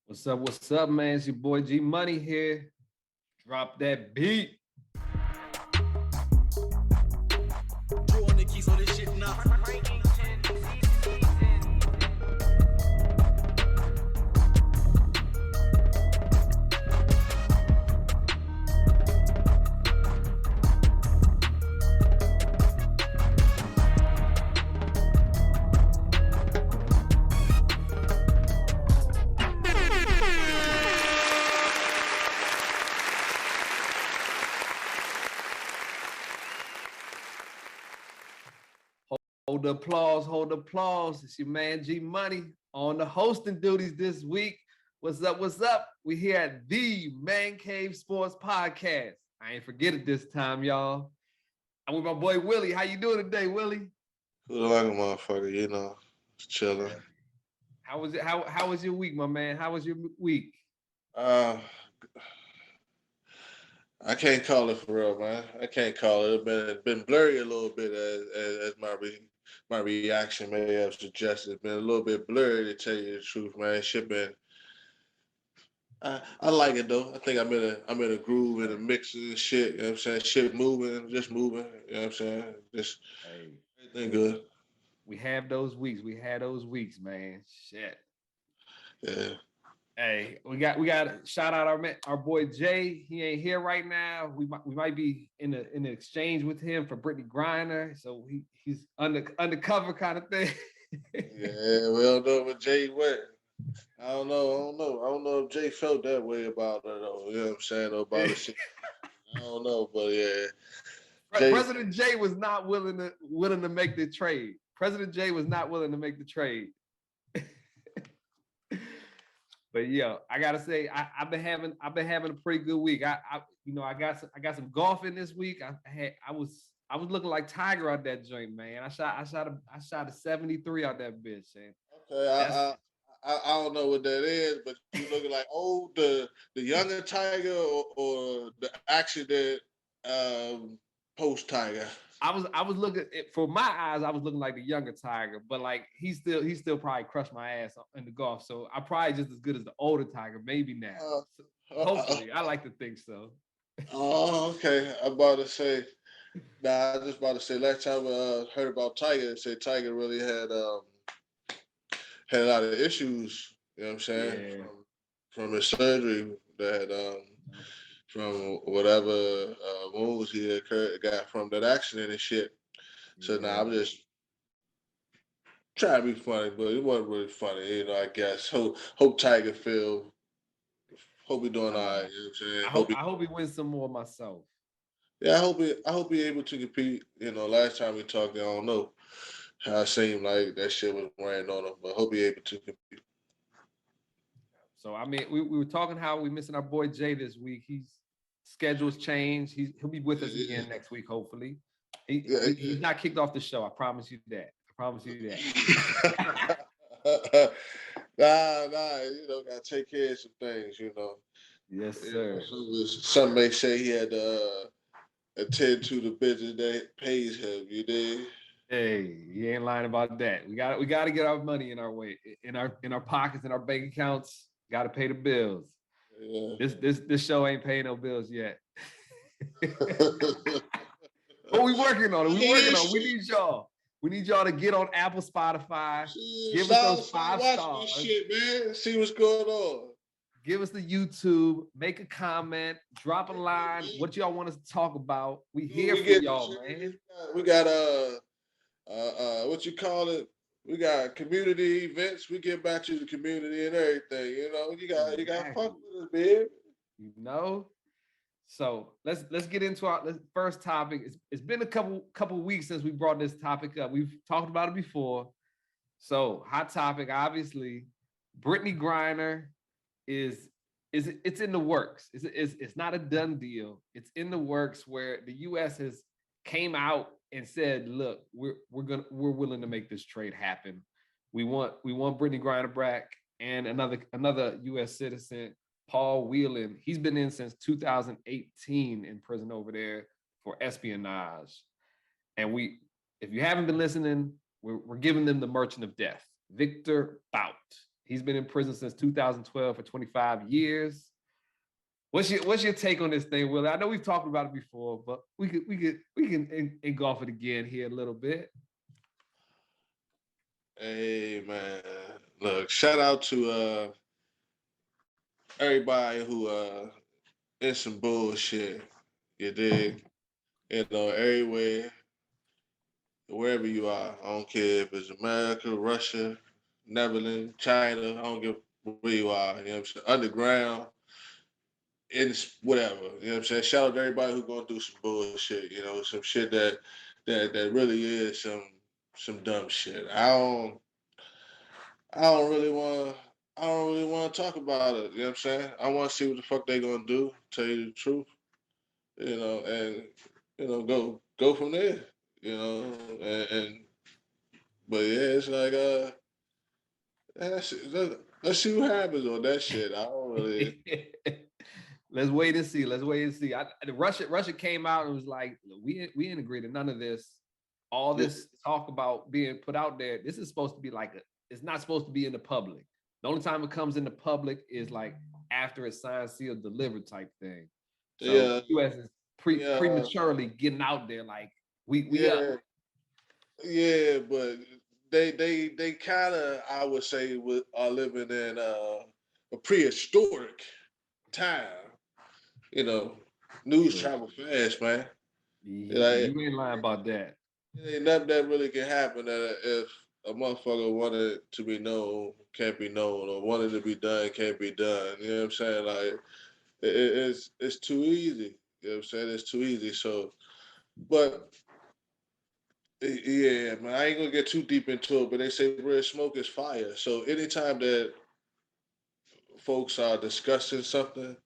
What's up, man? It's your boy G Money here. Drop that beat. Drew on the keys, so this shit now. Hold the applause. It's your man G Money on the hosting duties this week. What's up? We here at the Man Cave Sports Podcast. I ain't forget it this time, y'all. I'm with my boy Willie. How you doing today, Willie? Good like a motherfucker, chilling. How was it? How was your week, my man? How was your week? I can't call it for real, man. I can't call it. It's been blurry a little bit as my reaction may have suggested. It's been a little bit blurry, to tell you the truth, man. Shit been. I like it though. I think I'm in a groove, in a mix of shit. You know what I'm saying? Shit moving, just moving. You know what I'm saying? Just everything good. We have those weeks. We had those weeks, man. Shit. Yeah. Hey, we got shout out our boy Jay. He ain't here right now. We might be in an exchange with him for Brittany Griner, so he's undercover kind of thing. Yeah, we don't know what Jay went. I don't know if Jay felt that way about it though. You know what I'm saying? About the shit. I don't know, but yeah. President Jay was not willing to make the trade. President Jay was not willing to make the trade. But yeah, I gotta say, I've been having a pretty good week. I got some golf in this week. I was looking like Tiger out that joint, man. I shot a 73 out that bitch. Man. Okay, I don't know what that is, but you looking like the younger Tiger or the accident post Tiger. I was looking for my eyes. I was looking like the younger Tiger, but like he still probably crushed my ass in the golf. So I'm probably just as good as the older Tiger, maybe now. Hopefully, I like to think so. Oh, okay. I'm about to say. Nah, I was just about to say. Last time I heard about Tiger, say Tiger really had a lot of issues. You know what I'm saying? Yeah. From his surgery that from whatever wounds he got from that accident and shit. So now I'm just trying to be funny, but it wasn't really funny, I guess. Hope Tiger hope he doing all right, you know what I'm saying? I hope he wins some more myself. Yeah, I hope he able to compete. Last time we talked, I don't know how it seemed like that shit was weighing on him, but I hope he able to compete. So I mean, we were talking how we missing our boy Jay this week. Schedule's changed. He'll be with us again next week, hopefully. He's not kicked off the show. I promise you that. Nah, gotta take care of some things, Yes, sir. Some may say he had to attend to the business that pays him, you dig? Hey, he ain't lying about that. We got to get our money in our pockets, in our bank accounts. Got to pay the bills. Yeah. This show ain't paying no bills yet. But we working on it. We need y'all. We need y'all to get on Apple, Spotify. Give us those 5 stars. Shit, man. See what's going on. Give us the YouTube. Make a comment. Drop a line. What y'all want us to talk about? We here for y'all, man. We got what you call it? We got community events. We get back to the community and everything. You got fuck with us, babe. So let's get into our first topic. It's been a couple weeks since we brought this topic up. We've talked about it before. So hot topic, obviously. Brittany Griner it's in the works. It's not a done deal. It's in the works where the U.S. has came out and said, look, we're willing to make this trade happen. We want Brittany Griner back and another U.S. citizen, Paul Whelan. He's been in since 2018 in prison over there for espionage. And if you haven't been listening, we're giving them the Merchant of Death, Victor Bout. He's been in prison since 2012 for 25 years. What's your take on this thing, Willie? I know we've talked about it before, but we can engulf it again here a little bit. Hey man, look, shout out to everybody who in some bullshit. You dig? You know, everywhere, wherever you are. I don't care if it's America, Russia, Netherlands, China. I don't give where you are. You know what I'm saying? Underground, in whatever. You know what I'm saying? Shout out to everybody who going through some bullshit. You know, some shit that really is some dumb shit. I don't really want. I don't really want to talk about it. You know what I'm saying? I want to see what the fuck they gonna do. Tell you the truth. You know, and go from there. You know, and but yeah, it's like let's see what happens on that shit. I don't really. Let's wait and see. Let's wait and see. Russia came out and was like, we ain't agreed to none of this. All this talk about being put out there. This is supposed to be like it's not supposed to be in the public. The only time it comes in the public is like after it's signed, sealed, delivered type thing. So Yeah, U.S. is prematurely getting out there like we up. Yeah, but they kind of, I would say, are living in a prehistoric time. You know, news travel fast, man. Like, You ain't lying about that. it ain't nothing that really can happen that if a motherfucker wanted to be known, can't be known, or wanted to be done, can't be done. You know what I'm saying? Like, it's too easy. You know what I'm saying? It's too easy. So, but yeah, man, I ain't gonna get too deep into it, but they say red smoke is fire. So anytime that folks are discussing something,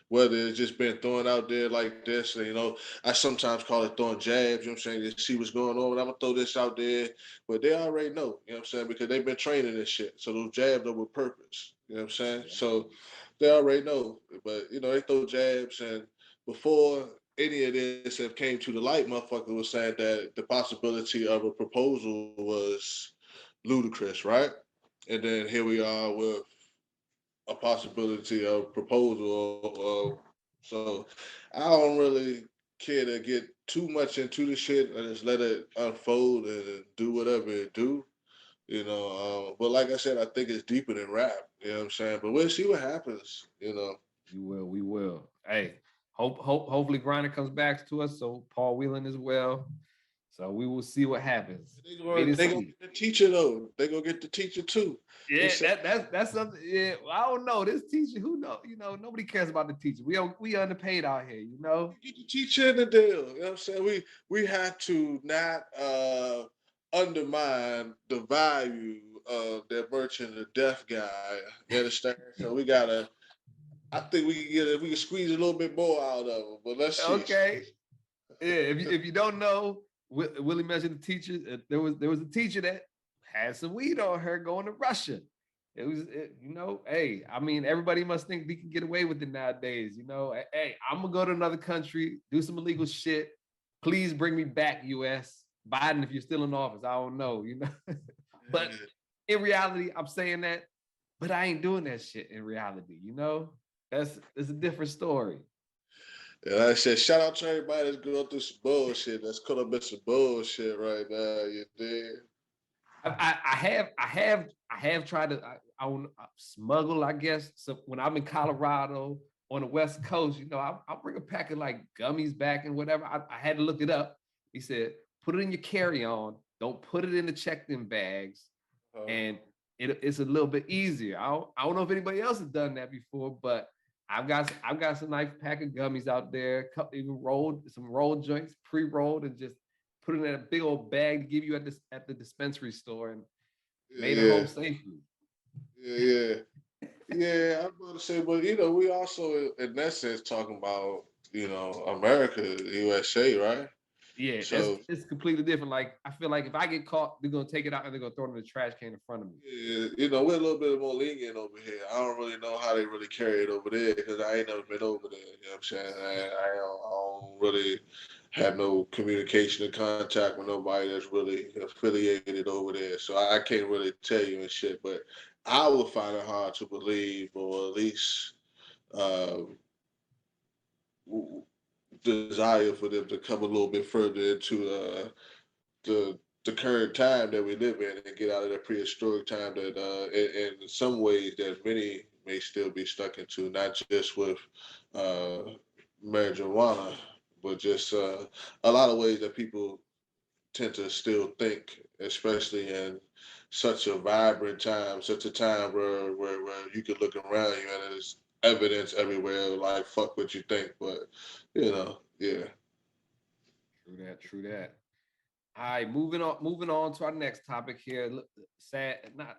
whether it's just been thrown out there like this, and, you know, I sometimes call it throwing jabs, you know what I'm saying, to see what's going on, and I'm gonna throw this out there, but they already know, you know what I'm saying, because they've been training this shit. So those jabs are with purpose, you know what I'm saying? So they already know, but, you know, they throw jabs, and before any of this have came to the light, motherfucker was saying that the possibility of a proposal was ludicrous, right? And then here we are with a possibility of proposal. So I don't really care to get too much into the shit. I just let it unfold and do whatever it do. You know, but like I said, I think it's deeper than rap. You know what I'm saying? But we'll see what happens. You know. We will. Hey, hopefully Griner comes back to us. So Paul Whelan as well. So we will see what happens. They gonna get the teacher though. They gonna get the teacher too. Yeah, that's something. Yeah, I don't know. This teacher, who know? You know, nobody cares about the teacher. We underpaid out here. You know. Get the teacher in the deal. You know what I'm saying? We have to not undermine the value of that merchant, the deaf guy. You understand? So we gotta. I think we can get it. We can squeeze a little bit more out of him. But let's see. Okay. Yeah. If you don't know, Willie mentioned the teacher. There was a teacher that had some weed on her going to Russia. You know, hey, I mean, everybody must think we can get away with it nowadays. You know, hey, I'm gonna go to another country, do some illegal shit. Please bring me back, U.S. Biden, if you're still in office. I don't know, you know. But in reality, I'm saying that, but I ain't doing that shit in reality. You know, it's a different story. Yeah, like I said, shout out to everybody that's going through some bullshit. That's caught up in some bullshit right now. You did. I have tried to I smuggle, I guess. So when I'm in Colorado on the West Coast, you know, I'll bring a pack of like gummies back and whatever. I had to look it up. He said, put it in your carry-on. Don't put it in the checked-in bags, and it's a little bit easier. I don't know if anybody else has done that before, but I've got some nice pack of gummies out there, even some rolled joints, pre-rolled, and just put it in a big old bag to give you at the dispensary store and made it home safely. Yeah. I'm about to say, but you know, we also in that sense talking about, you know, America, USA, right? Yeah, so it's completely different. Like I feel like if I get caught, they're gonna take it out and they're gonna throw it in the trash can in front of me. Yeah, you know, we're a little bit more lenient over here. I don't really know how they really carry it over there because I ain't never been over there. You know what I'm saying? I don't really have no communication or contact with nobody that's really affiliated over there. So I can't really tell you and shit. But I would find it hard to believe, or at least uh, desire for them to come a little bit further into the the current time that we live in and get out of that prehistoric time that in some ways that many may still be stuck into, not just with uh, marijuana, but just a lot of ways that people tend to still think, especially in such a vibrant time, such a time where you could look around you and there's evidence everywhere, like fuck what you think, but yeah. True that. True that. All right, moving on to our next topic here. Sad, not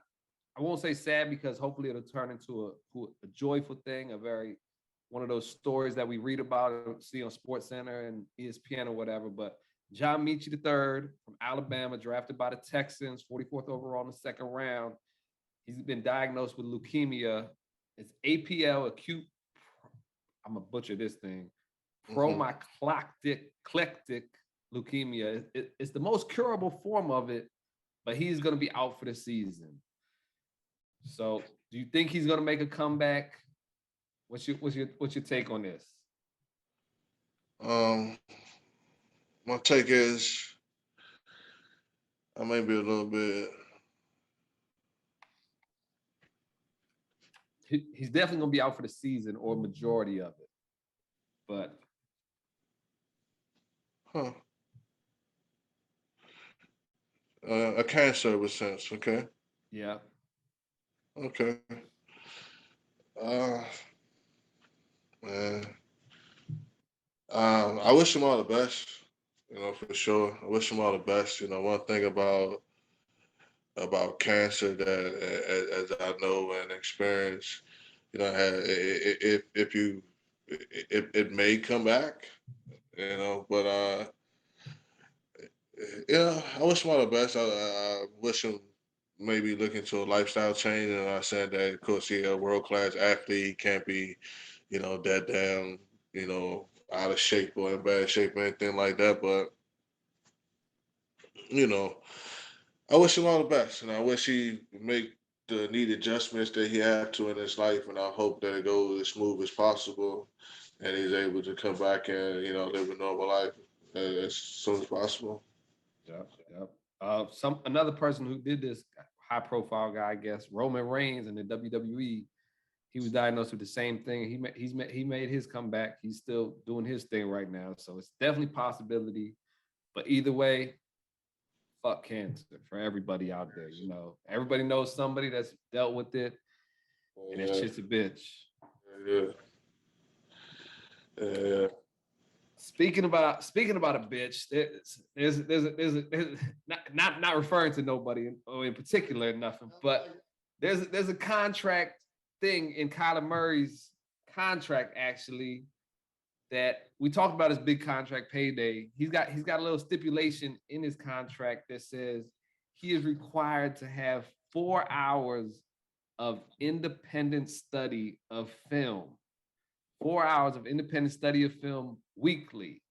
I won't say sad because hopefully it'll turn into a joyful thing, a very one of those stories that we read about and see on Sports Center and ESPN or whatever. But John Michie III from Alabama, drafted by the Texans, 44th overall in the second round. He's been diagnosed with leukemia. It's APL, acute. I'm gonna butcher this thing. Promyclonic leukemia. It's the most curable form of it, but he's going to be out for the season. So, do you think he's going to make a comeback? What's your take on this? Um, my take is I may be a little bit. He's definitely going to be out for the season or majority of it. But Huh. A cancer of a sense, okay? yeah, Okay. Uh, man. I wish him all the best, for sure. I wish him all the best. One thing about cancer that, as I know and experience, if you, it may come back, but I wish him all the best. I wish him maybe look into a lifestyle change. And I said that, of course, he's a world class athlete. He can't be, that damn, out of shape or in bad shape or anything like that. But, you know, I wish him all the best. And I wish he make the needed adjustments that he had to in his life. And I hope that it goes as smooth as possible and he's able to come back and, live a normal life as soon as possible. yep, yep. Another person who did this, high profile guy, I guess, Roman Reigns in the WWE. He was diagnosed with the same thing. He made his comeback. He's still doing his thing right now. So it's definitely a possibility. But either way, fuck cancer for everybody out there. Everybody knows somebody that's dealt with it, and it's just a bitch. Yeah. Yeah. Speaking about a bitch, there's not referring to nobody in particular or nothing, but there's a contract thing in Kyler Murray's contract actually that we talked about his big contract payday. He's got a little stipulation in his contract that says he is required to have 4 hours of independent study of film. 4 hours of independent study of film weekly.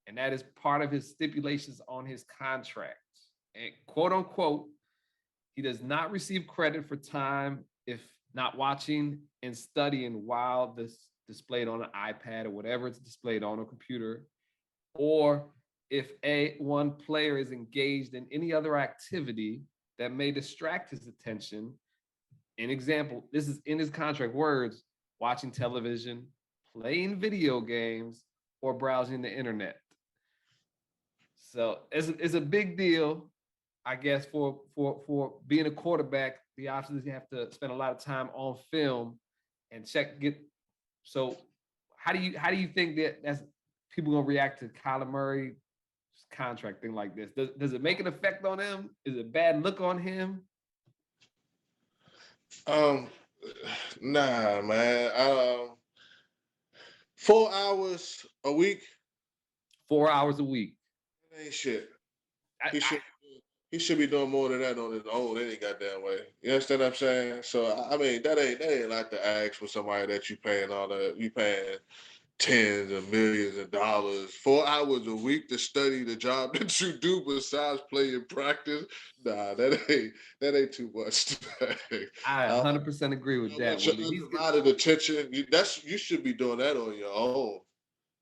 And that is part of his stipulations on his contract. And quote unquote, he does not receive credit for time if not watching and studying while this displayed on an iPad or whatever it's displayed on a computer, or if one player is engaged in any other activity that may distract his attention. An example, this is in his contract words: watching television, playing video games, or browsing the internet. So it's a big deal, I guess, for being a quarterback. The options you have to spend a lot of time on film and get. So how do you think that's people gonna react to Kyler Murray's contract thing like this? Does it make an effect on him? Is it a bad look on him? Um, nah, man. 4 hours a week. 4 hours a week. Ain't shit. I, He should he should be doing more than that on his own any goddamn way. You understand what I'm saying? So I mean that ain't like to ask for somebody that you paying tens of millions of dollars, 4 hours a week to study the job that you do besides play and practice. Nah, that ain't too much. I How 100% agree with that, much your Willie. undivided attention? You should be doing that on your own.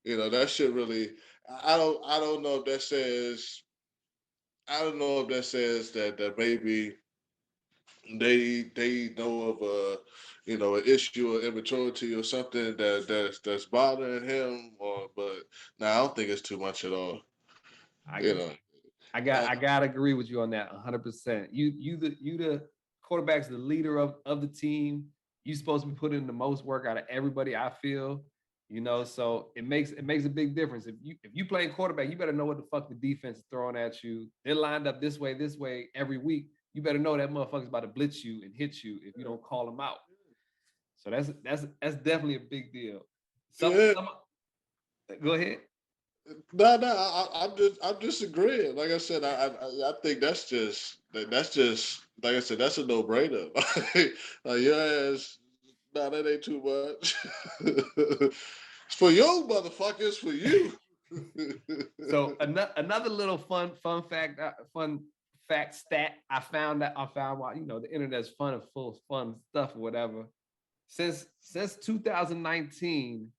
That should really. I don't know if that says. I don't know if that says that maybe they know of an issue of immaturity or something that's bothering him, but no, I don't think it's too much at all. I You know, I gotta agree with you on that 100%. You the quarterback's the leader of the team. You supposed to be putting in the most work out of everybody, I feel. So it makes a big difference. If you playing quarterback, you better know what the fuck the defense is throwing at you. They're lined up this way every week. You better know that motherfucker's about to blitz you and hit you if you don't call them out. So that's definitely a big deal. yeah. Go ahead. No, I'm just agreeing. Like I said, I think that's just like I said, that's a no brainer. Like your ass, nah, that ain't too much. It's for you, motherfuckers, for you. So another little fun fact stat I found while the internet's fun and full of fun stuff or whatever. Since 2019,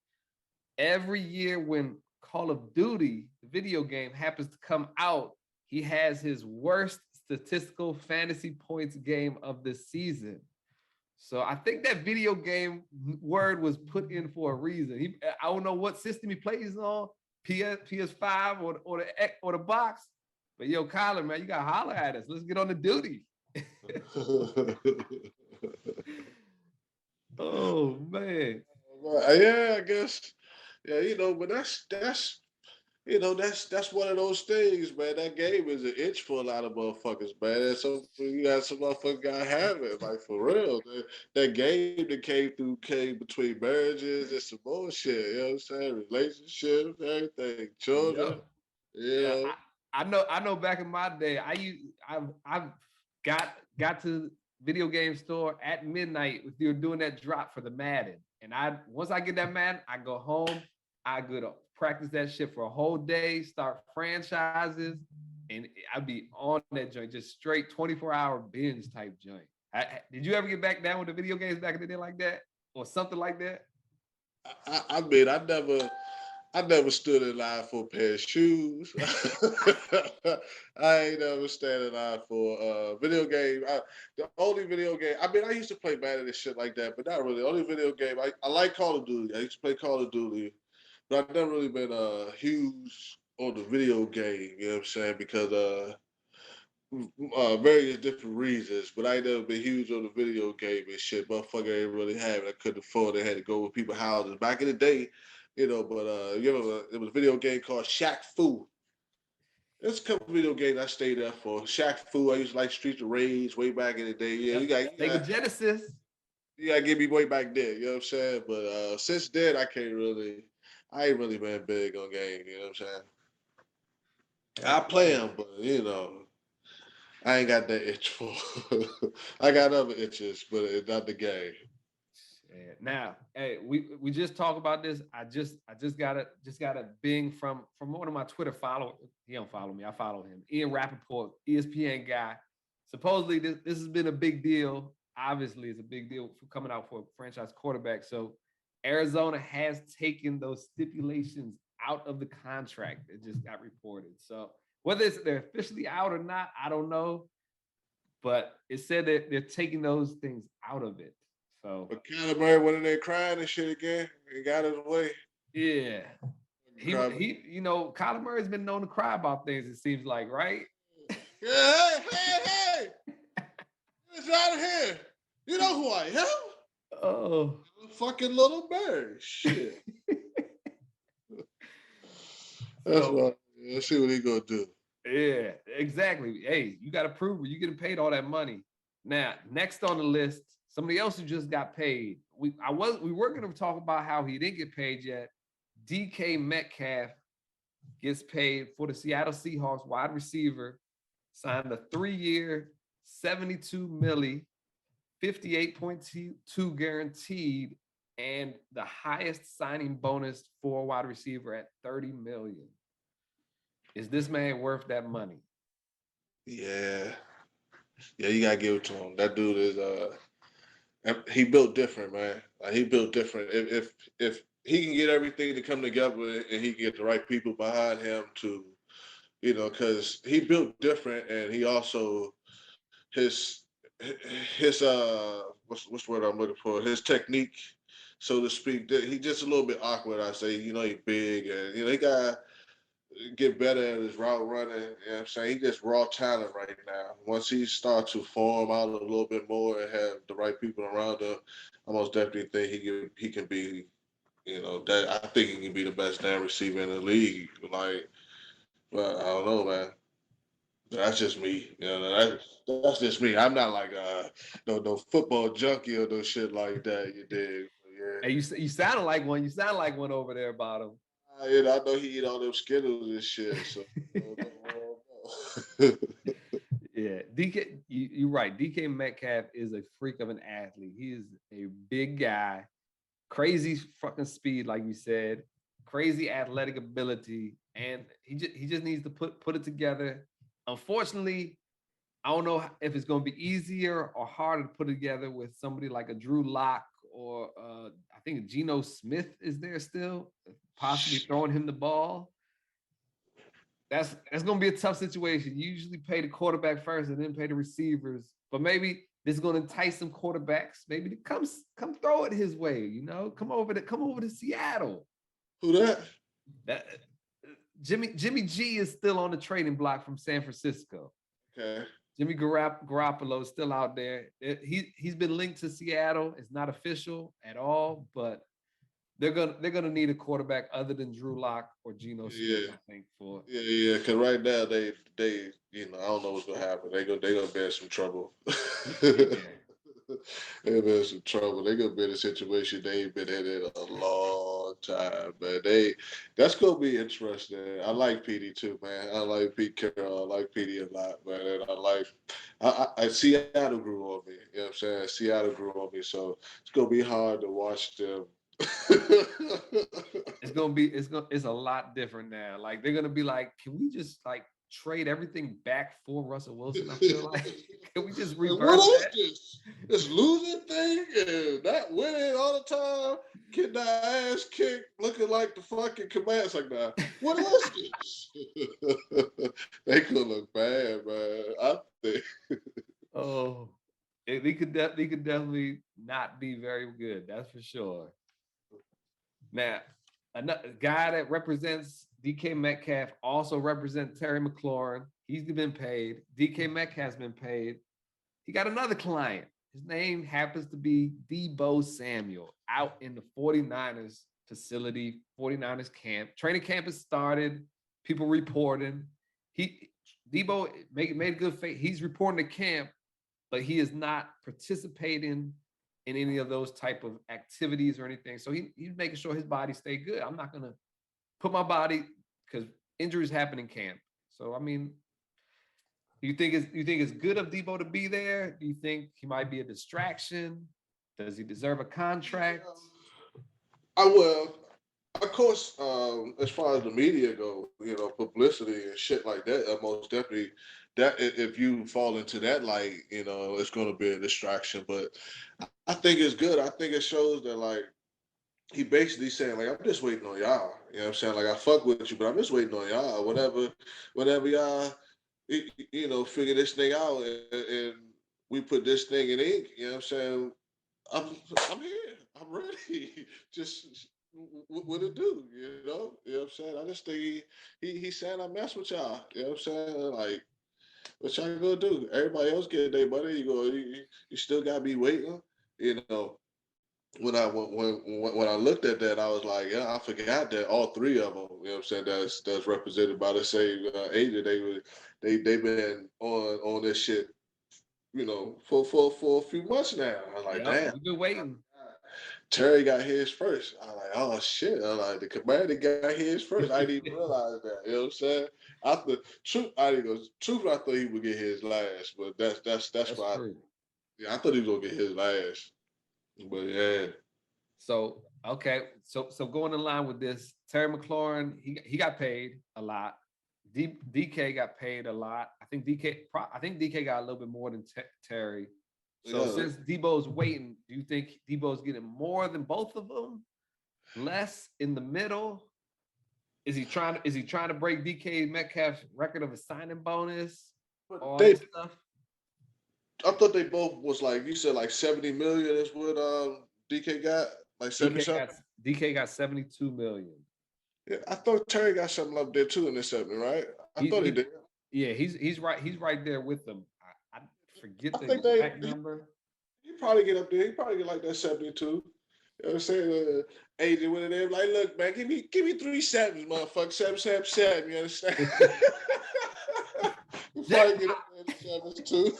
every year when Call of Duty, the video game, happens to come out, he has his worst statistical fantasy points game of the season. So I think that video game word was put in for a reason. I don't know what system he plays on, PS5 or the box. But yo, Kyler, man, you gotta holler at us. Let's get on the duty. Oh man. Yeah, I guess. Yeah, but that's one of those things, man. That game is an itch for a lot of motherfuckers, man. And so you got some motherfuckers gotta have it, like for real. That game that came between marriages and some bullshit. You know what I'm saying? Relationships, everything, children. You Yeah, know. I know. Back in my day, I've got to video game store at midnight if you're doing that drop for the Madden, and once I get that Madden, I go home. I go to practice that shit for a whole day, start franchises, and I'd be on that joint, just straight 24-hour binge type joint. Did you ever get back down with the video games back in the day like that, or something like that? I mean, I never stood in line for a pair of shoes. I ain't never stand in line for a video game. The only video game, I mean, I used to play Madden and shit like that, but not really. The only video game, I like Call of Duty. I used to play Call of Duty, but I've never really been huge on the video game, you know what I'm saying? Because various different reasons, but I ain't never been huge on the video game and shit. Motherfucker ain't really have it. I couldn't afford it. I had to go with people's houses. Back in the day, but there was a video game called Shaq Fu. There's a couple video games I stayed there for. Shaq Fu, I used to like Streets of Rage way back in the day. Yeah, Sega Genesis. You gotta give me way back there, you know what I'm saying? But since then I ain't really been big on games, you know what I'm saying? I play them, but I ain't got that itch for. I got other itches, but it's not the game. Yeah. Now, hey, we just talked about this. I just got a bing from one of my Twitter followers. He don't follow me. I follow him. Ian Rappaport, ESPN guy. Supposedly this has been a big deal. Obviously, it's a big deal for coming out for a franchise quarterback. So Arizona has taken those stipulations out of the contract. It just got reported. So whether they're officially out or not, I don't know. But it said that they're taking those things out of it. So, but Kyler Murray went in there crying and shit again. He got his way. Yeah, Kyler Murray's been known to cry about things. It seems like, right? Yeah, hey! It's out of here. You know who I am? Oh, fucking little bird. Shit. That's what. Let's see what he gonna do. Yeah, exactly. Hey, you got to prove it. You're getting paid all that money. Now, next on the list, somebody else who just got paid. We were going to talk about how he didn't get paid yet. DK Metcalf gets paid for the Seattle Seahawks wide receiver. Signed a 3-year, $72 million, 58.2 guaranteed, and the highest signing bonus for a wide receiver at $30 million. Is this man worth that money? Yeah. Yeah, you gotta give it to him. That dude is he built different, man. Like, he built different. If he can get everything to come together and he can get the right people behind him to, because he built different, and he also his his what's the word I'm looking for? His technique, so to speak. He just a little bit awkward. I say, he big, and he got get better at his route running. You know what I'm saying? He just raw talent right now. Once he starts to form out a little bit more and have the right people around him, I most definitely think he can be, that I think he can be the best damn receiver in the league. Like, but I don't know, man. That's just me. That's just me. I'm not like no football junkie or no shit like that. You dig? Yeah. Hey, you sounded like one. You sound like one over there, bottom. I know he eat all them Skittles and shit. So. Yeah, DK, you're right. DK Metcalf is a freak of an athlete. He is a big guy, crazy fucking speed, like you said, crazy athletic ability, and he just needs to put it together. Unfortunately, I don't know if it's going to be easier or harder to put it together with somebody like a Drew Lock or I think Geno Smith is there still, possibly throwing him the ball. That's going to be a tough situation. You usually pay the quarterback first and then pay the receivers. But maybe this is going to entice some quarterbacks. Maybe to come throw it his way. Come over to Seattle. Who that? Jimmy G is still on the trading block from San Francisco. Okay. Jimmy Garoppolo is still out there. He's been linked to Seattle. It's not official at all, but they're gonna need a quarterback other than Drew Lock or Geno Smith, I think. Yeah. Because right now they I don't know what's gonna happen. They gonna be in some trouble. They're in some trouble. They're gonna be in a situation they ain't been in a long time, man. That's gonna be interesting. I like PD too, man. I like Pete Carroll. I like PD a lot, man. And I Seattle grew on me. You know what I'm saying? Seattle grew on me, so it's gonna be hard to watch them. It's a lot different now. Like they're gonna be like, can we just like trade everything back for Russell Wilson? I feel like can we just reverse what that? Is this losing thing and not winning all the time, getting their ass kicked, looking like the fucking commands like that. What is this? They could look bad, man. I think. Oh, they could definitely not be very good. That's for sure. Now, another guy that represents DK Metcalf also represents Terry McLaurin. He's been paid. DK Metcalf's been paid. He got another client. His name happens to be Deebo Samuel out in the 49ers facility, 49ers camp. Training camp has started. People reporting. Deebo made good faith. He's reporting to camp, but he is not participating in any of those type of activities or anything. So he's making sure his body stay good. I'm not gonna put my body because injuries happen in camp. So I mean, do you think it's good of Deebo to be there? Do you think he might be a distraction? Does he deserve a contract? I will. Of course, as far as the media go, publicity and shit like that, most definitely. That if you fall into that light, it's going to be a distraction. But I think it's good. I think it shows that like he basically saying like I'm just waiting on y'all. You know what I'm saying? Like I fuck with you, but I'm just waiting on y'all. Whenever y'all, figure this thing out and we put this thing in ink. You know what I'm saying? I'm here. I'm ready. Just what it do, You know what I'm saying? I just think he's saying I mess with y'all. You know what I'm saying? Like, what y'all gonna do? Everybody else get their money. You still gotta be waiting. When I looked at that, I was like, yeah, I forgot that all three of them. You know what I'm saying? That's represented by the same agent. They've been on this shit. For a few months now. I was like, damn. We've been waiting. Terry got his first. I'm like, oh shit. I'm like, the commander got his first. I didn't even realize that. You know what I'm saying? Truth, I thought he would get his last, but that's why true. I thought he was gonna get his last. But yeah. So okay, so going in line with this, Terry McLaurin, he got paid a lot. DK got paid a lot. I think DK got a little bit more than Terry. So Yeah. since Debo's waiting, do you think Debo's getting more than both of them? Less in the middle? Is he trying to break DK Metcalf's record of a signing bonus? But All they, this stuff. I thought they both was like you said, like 70 million is what DK got, like 70 DK something. got DK got 72 million. Yeah, I thought Terry got something up there too in the 70, right? I thought he He did. yeah, he's right there with them. I forget I the think they exact number. he probably get up there. He probably get like that 72. You know what I'm saying? Agent with it, they're like, look, man, give me 3 sevens, motherfucker. 7. You understand? You probably get up there in the sevens too.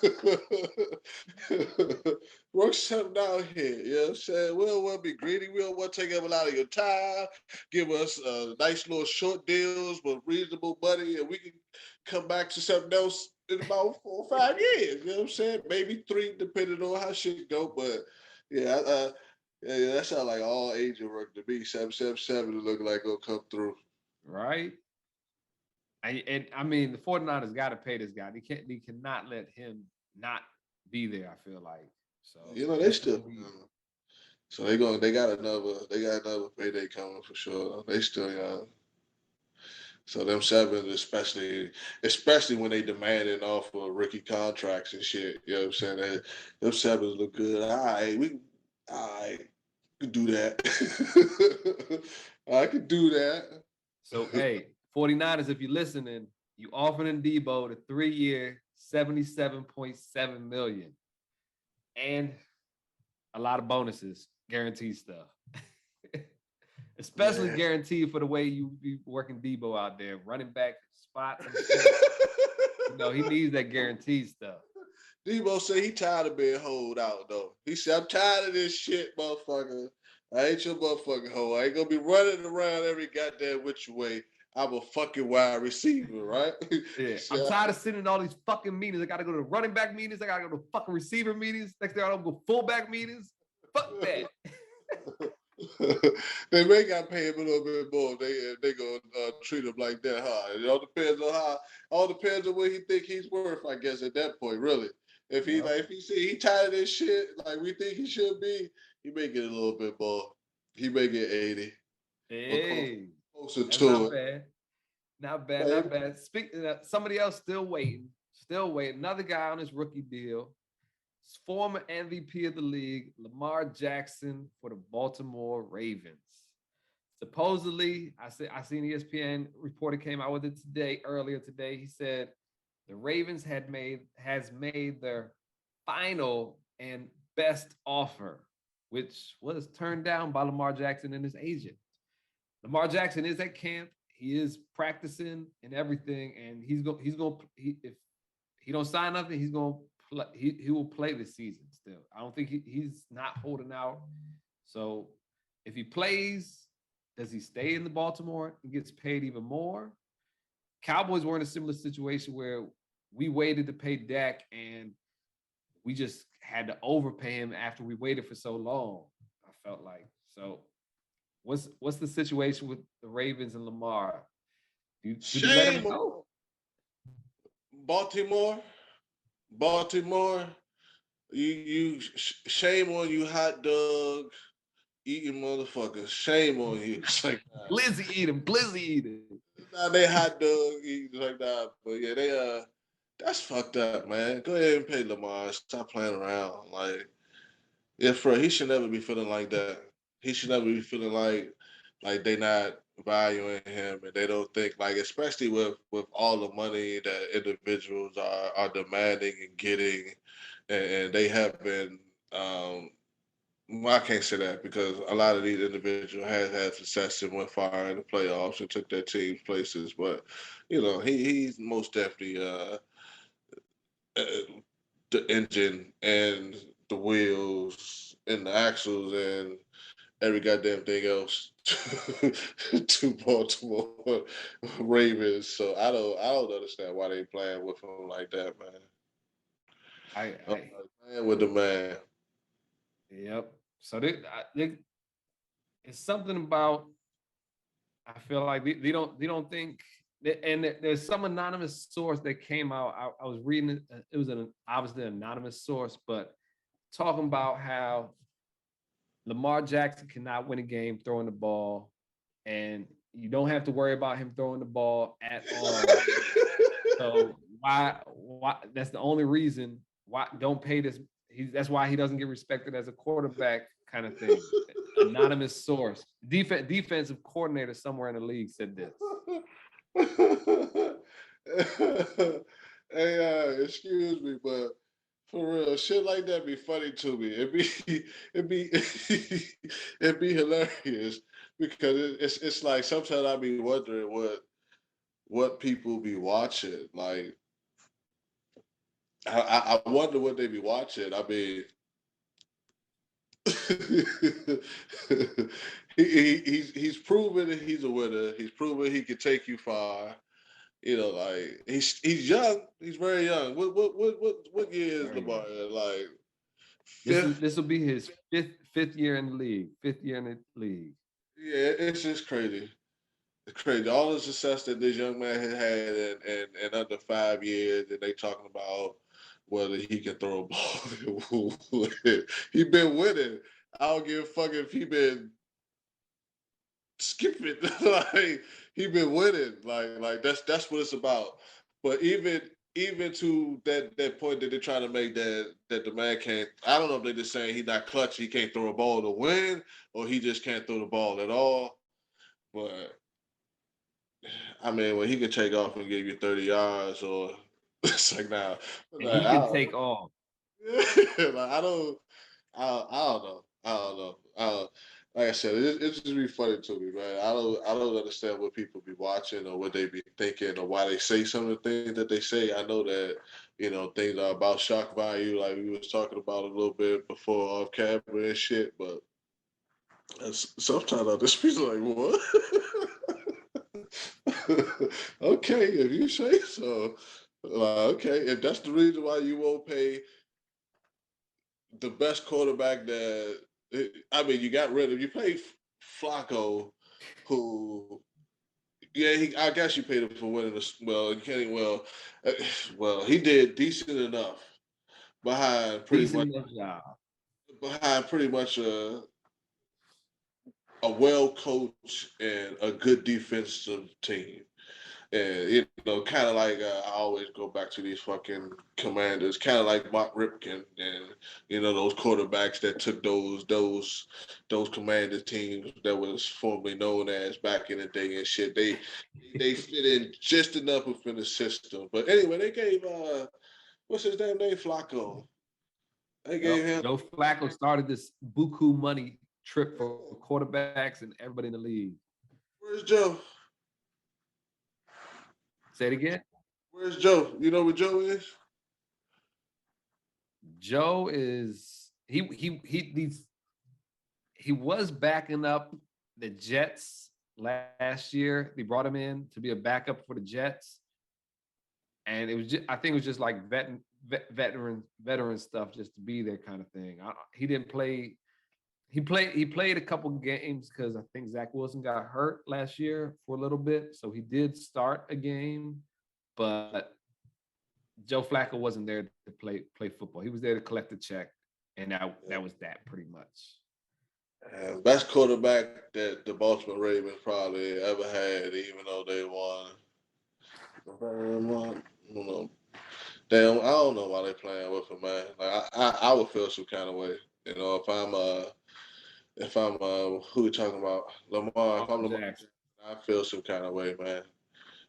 Work something out here. You know what I'm saying? We don't want to be greedy. We don't want to take up a lot of your time. Give us nice little short deals with reasonable money, and we can come back to something else in about 4 or 5 years. You know what I'm saying? Maybe 3, depending on how shit go. But yeah, yeah, that sounds like all agent work to me. 777 look like it'll come through. Right? And I mean, the 49ers got to pay this guy. They cannot let him not be there, I feel like. So You know, they that's still gonna be so they got another payday coming for sure. They still young. So them sevens, especially when they demanding off of rookie contracts and shit. You know what I'm saying? Them sevens look good. All right, could do that. I could do that. so hey, 49ers, if you're listening, you offering Debo the 3-year, 77.7 million. And a lot of bonuses, guaranteed stuff. Especially Man. guaranteed for the way you be working Debo out there, running back spots. He needs that guaranteed stuff. Debo said he tired of being holed out though. He said, I'm tired of this shit, motherfucker. I ain't your motherfucking hoe. I ain't gonna be running around every goddamn which way. I'm a fucking wide receiver, right? Yeah, I'm tired of sitting in all these fucking meetings. I gotta go to running back meetings. I gotta go to fucking receiver meetings. Next thing I don't go fullback meetings. Fuck that. They may got pay him a little bit more. They gonna treat him like that, huh? It all depends on what he think he's worth. I guess at that point, really. If he see he tired of this shit, like we think he should be, he may get a little bit more. He may get 80. Hey, Closer that's to not it. bad. Not bad, Hey, not bad. Speaking of somebody else still waiting. Another guy on his rookie deal. Former MVP of the league, Lamar Jackson for the Baltimore Ravens. Supposedly, I seen ESPN reporter came out with it earlier today. He said the Ravens has made their final and best offer, which was turned down by Lamar Jackson and his agent. Lamar Jackson is at camp. He is practicing and everything, and if he don't sign nothing, he's gonna play. He will play this season still. I don't think he's not holding out. So if he plays, does he stay in the Baltimore and gets paid even more? Cowboys were in a similar situation where we waited to pay Dak and we just had to overpay him after we waited for so long. I felt like so. What's the situation with the Ravens and Lamar? Do they let him shame on go? Baltimore. Baltimore. Shame on you, hot dog eating motherfuckers. Shame on you. It's like Glizzy eat him. nah, they hot dog eating like that. But yeah, that's fucked up, man. Go ahead and pay Lamar. Stop playing around. Like, yeah, he should never be feeling like that. He should never be feeling like they not valuing him and they don't think like, especially with all the money that individuals are demanding and getting, and they have been. Well, I can't say that because a lot of these individuals has had success and went far in the playoffs and took their teams places. But he's most definitely uh, the engine and the wheels and the axles and every goddamn thing else to Baltimore Ravens. So I don't understand why they playing with him like that, man. I I'm like, playing with the man. Yep. So it's something about. I feel like they don't think. And there's some anonymous source that came out. I was reading it. It was obviously an anonymous source, but talking about how Lamar Jackson cannot win a game throwing the ball, and you don't have to worry about him throwing the ball at all. So why that's the only reason why don't pay this. That's why he doesn't get respected as a quarterback kind of thing. Anonymous source. Defensive coordinator somewhere in the league said this. Hey, excuse me, but for real, shit like that be funny to me. It'd be it'd be hilarious because it's like sometimes I be wondering what people be watching. Like I wonder what they be watching. I mean, he's proven that he's a winner. He's proven he can take you far. You know, like he's young. He's very young. What year is Lamar? Like fifth? This will be his fifth year in the league. Fifth year in the league. Yeah, it's just crazy. It's crazy. All the success that this young man has had in under 5 years, and they talking about whether he can throw a ball. He been winning. I don't give a fuck if he been skipping. Like he been winning. Like that's what it's about. But even to that point that they're trying to make that the man can't. I don't know if they're just saying he's not clutch. He can't throw a ball to win, or he just can't throw the ball at all. But I mean, when he can take off and give you 30 yards, or it's like now, And he can take off. like I don't know. I don't know. Like I said, it just be funny to me, man. I don't understand what people be watching or what they be thinking or why they say some of the things that they say. I know that things are about shock value, like we was talking about a little bit before off camera and shit. But sometimes I just be like, what? Okay, if you say so. Okay, if that's the reason why you won't pay the best quarterback that I mean, you got rid of. You paid Flacco, who, yeah, I guess you paid him for winning this. Well, you can't. Well, he did decent enough behind pretty much a well coached and a good defensive team. And kind of like I always go back to these fucking Commanders, kind of like Mark Ripken and those quarterbacks that took those Commander teams that was formerly known as back in the day and shit. They fit in just enough within the system. But anyway, they gave what's his name? Flacco. They gave him. Joe Flacco started this buku money trip for quarterbacks and everybody in the league. Where's Joe? Say it again. Where's Joe? You know where Joe is? Joe is he was backing up the Jets last year. They brought him in to be a backup for the Jets, and I think it was just like veteran stuff, just to be there kind of thing. He didn't play. He played a couple games because I think Zach Wilson got hurt last year for a little bit. So he did start a game, but Joe Flacco wasn't there to play football. He was there to collect the check, and that was that pretty much. Best quarterback that the Baltimore Ravens probably ever had, even though they won. I don't know. Damn, I don't know why they playing with him, man. Like I would feel some kind of way, if I'm who you talking about? Lamar, if I'm Lamar, I feel some kind of way, man.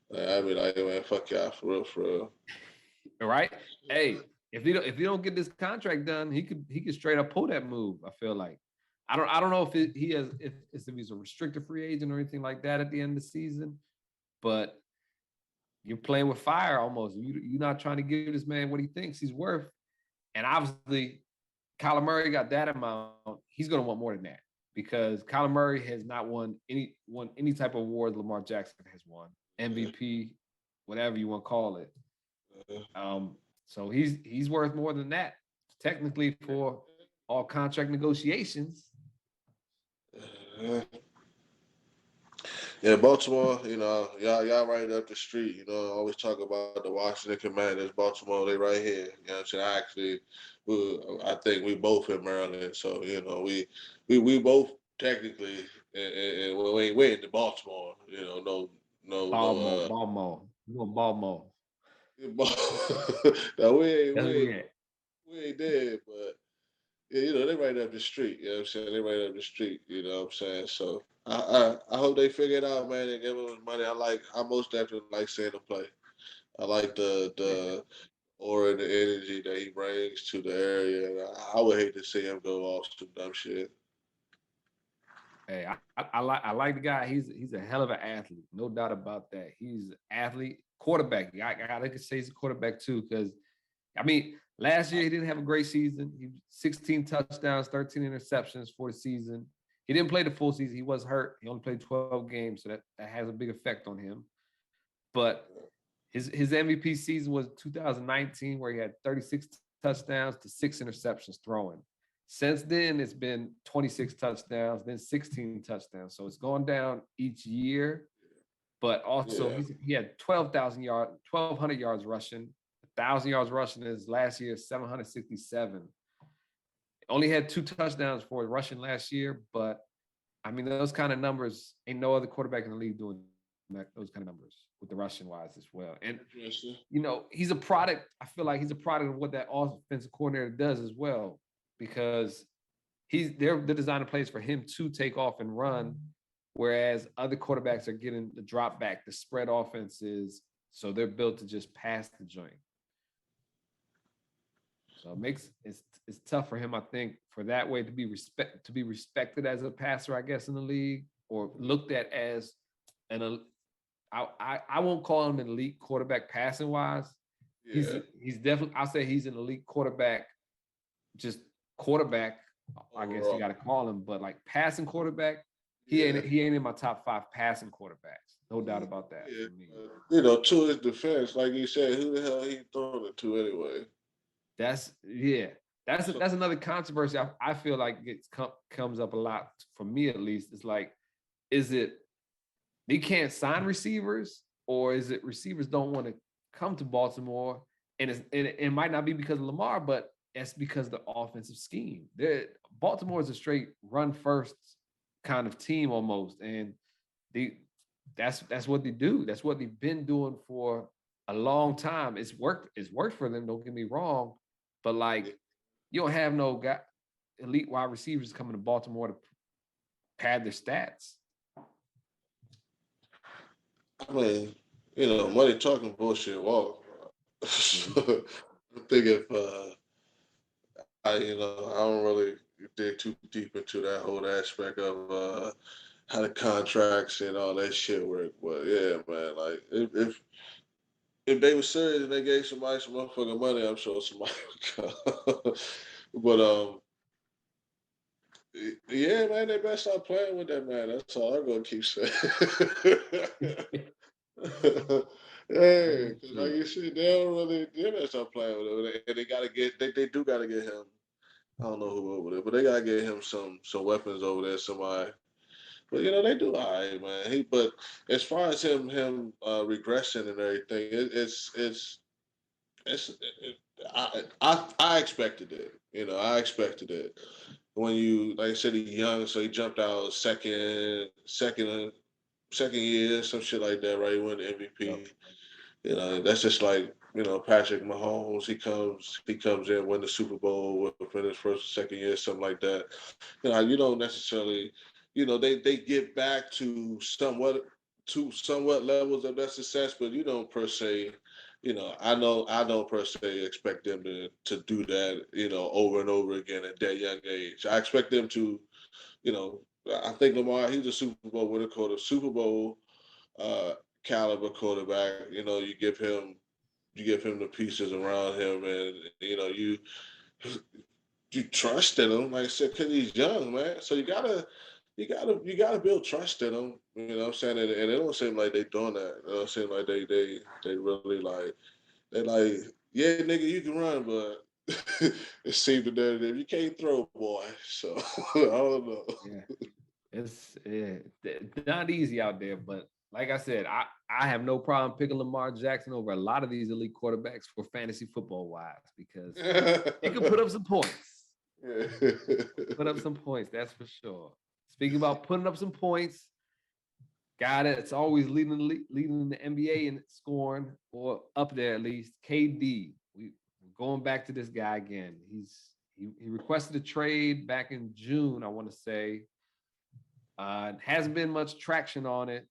Like, I'd be like, man, fuck y'all for real. All right. Hey, if you don't get this contract done, he could straight up pull that move. I feel like. I don't know if he's a restricted free agent or anything like that at the end of the season, but you're playing with fire almost. You're not trying to give this man what he thinks he's worth. And obviously, Kyler Murray got that amount. He's going to want more than that because Kyler Murray has not won any type of award Lamar Jackson has won. MVP, whatever you want to call it. So he's worth more than that, technically, for all contract negotiations. Yeah. Yeah, Baltimore, y'all right up the street. Always talk about the Washington Commanders. Baltimore, they right here. You know what I'm saying? I think we both in Maryland, so we both technically, and we ain't in Baltimore. Baltimore, Baltimore. You want Baltimore. no, we That's where we ain't at. we ain't there, but yeah, they right up the street. You know what I'm saying? They right up the street. You know what I'm saying? So I hope they figure it out, man, and give him money. I most definitely like seeing him play. I like the aura and the energy that he brings to the area. And I would hate to see him go off some dumb shit. Hey, I like the guy. He's a hell of an athlete, no doubt about that. He's an athlete, quarterback. I could say he's a quarterback too, because I mean, last year he didn't have a great season. He 16 touchdowns, 13 interceptions for the season. He didn't play the full season. He was hurt. He only played 12 games, so that has a big effect on him. But his MVP season was 2019, where he had 36 touchdowns to 6 interceptions throwing. Since then, it's been 26 touchdowns, then 16 touchdowns. So it's gone down each year. But also, he had 1,200 yards rushing, 1,000 yards rushing. His last year, 767. Only had 2 touchdowns for rushing last year, but I mean, those kind of numbers, ain't no other quarterback in the league doing those kind of numbers with the rushing wise as well. And he's a product. I feel like he's a product of what that offensive coordinator does as well, because they're designing plays for him to take off and run, whereas other quarterbacks are getting the drop back, the spread offenses, so they're built to just pass the joint. So it's tough for him, I think, for that way to be respected as a passer, I guess, in the league, or looked at as I won't call him an elite quarterback passing wise. Yeah. He's definitely, I'll say he's an elite quarterback, just quarterback, I guess you got to call him, but like passing quarterback, he ain't in my top 5 passing quarterbacks. No doubt about that. Yeah. To his defense, like you said, who the hell he throwing it to anyway? That's another controversy. I feel like it comes up a lot for me, at least. It's like, is it they can't sign receivers, or is it receivers don't want to come to Baltimore? And it might not be because of Lamar, but it's because of the offensive scheme. Baltimore is a straight run first kind of team almost, and that's what they do. That's what they've been doing for a long time. It's worked for them. Don't get me wrong, but like, you don't have no elite wide receivers coming to Baltimore to pad their stats. I mean, money talking, bullshit walk. I think I don't really dig too deep into that whole aspect of how the contracts and all that shit work. But yeah, man, like if they were serious and they gave somebody some motherfucking money, I'm sure somebody would come. But yeah, man, they better stop playing with that, man. That's all I'm gonna keep saying. Yeah, because like you said, they better stop playing with him, and they do gotta get him. I don't know who over there, but they gotta get him some weapons over there, somebody. But they do all right, man. But as far as him regressing and everything, I expected it. I expected it. When you, like I said, he's young, so he jumped out second year, some shit like that, right? He won the MVP. Yep. That's just like, Patrick Mahomes. He comes in, win the Super Bowl within his first, second year, something like that. You don't necessarily, they get back to somewhat levels of that success, but you don't per se, I don't per se expect them to do that, over and over again at that young age. I expect them to, I think Lamar, he's a Super Bowl winner, Super Bowl caliber quarterback. You give him the pieces around him, and you trust in him. Like I said, because he's young, man. So you gotta build trust in him. You know what I'm saying? And it don't seem like they doing that. It don't seem like they really like, they like, yeah, nigga, you can run, but it seems that you can't throw, boy. So I don't know. It's not easy out there, but like I said, I have no problem picking Lamar Jackson over a lot of these elite quarterbacks for fantasy football wise because he can put up some points. Put up some points, that's for sure. Speaking about putting up some points, guy that's always leading the NBA in scoring or up there at least, KD. We're going back to this guy again. He requested a trade back in June, I want to say. Hasn't been much traction on it.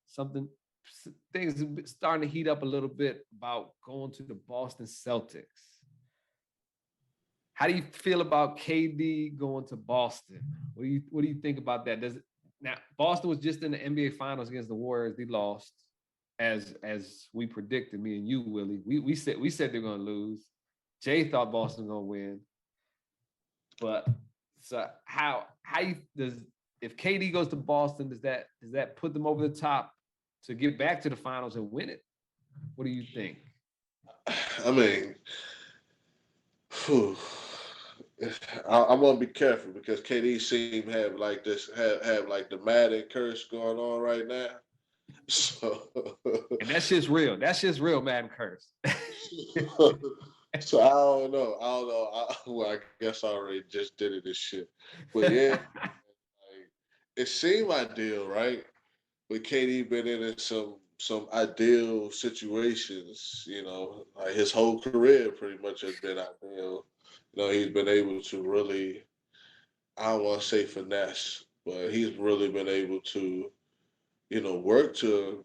Things are starting to heat up a little bit about going to the Boston Celtics. How do you feel about KD going to Boston? What do you think about that? Now Boston was just in the NBA Finals against the Warriors. They lost, as we predicted. Me and you, Willie. We said they're going to lose. Jay thought Boston was going to win. But so if KD goes to Boston, does that put them over the top to get back to the finals and win it? What do you think? I mean, I want to be careful because KD seems to have like this, have like the Madden curse going on right now. So, and that's just real. That's just real Madden curse. So I don't know. I guess I already just did it this shit. But yeah, like, it seemed ideal, right? With KD been in some ideal situations, you know, like his whole career pretty much has been ideal. You know, he's been able to really, I don't want to say finesse, but he's really been able to, you know, work to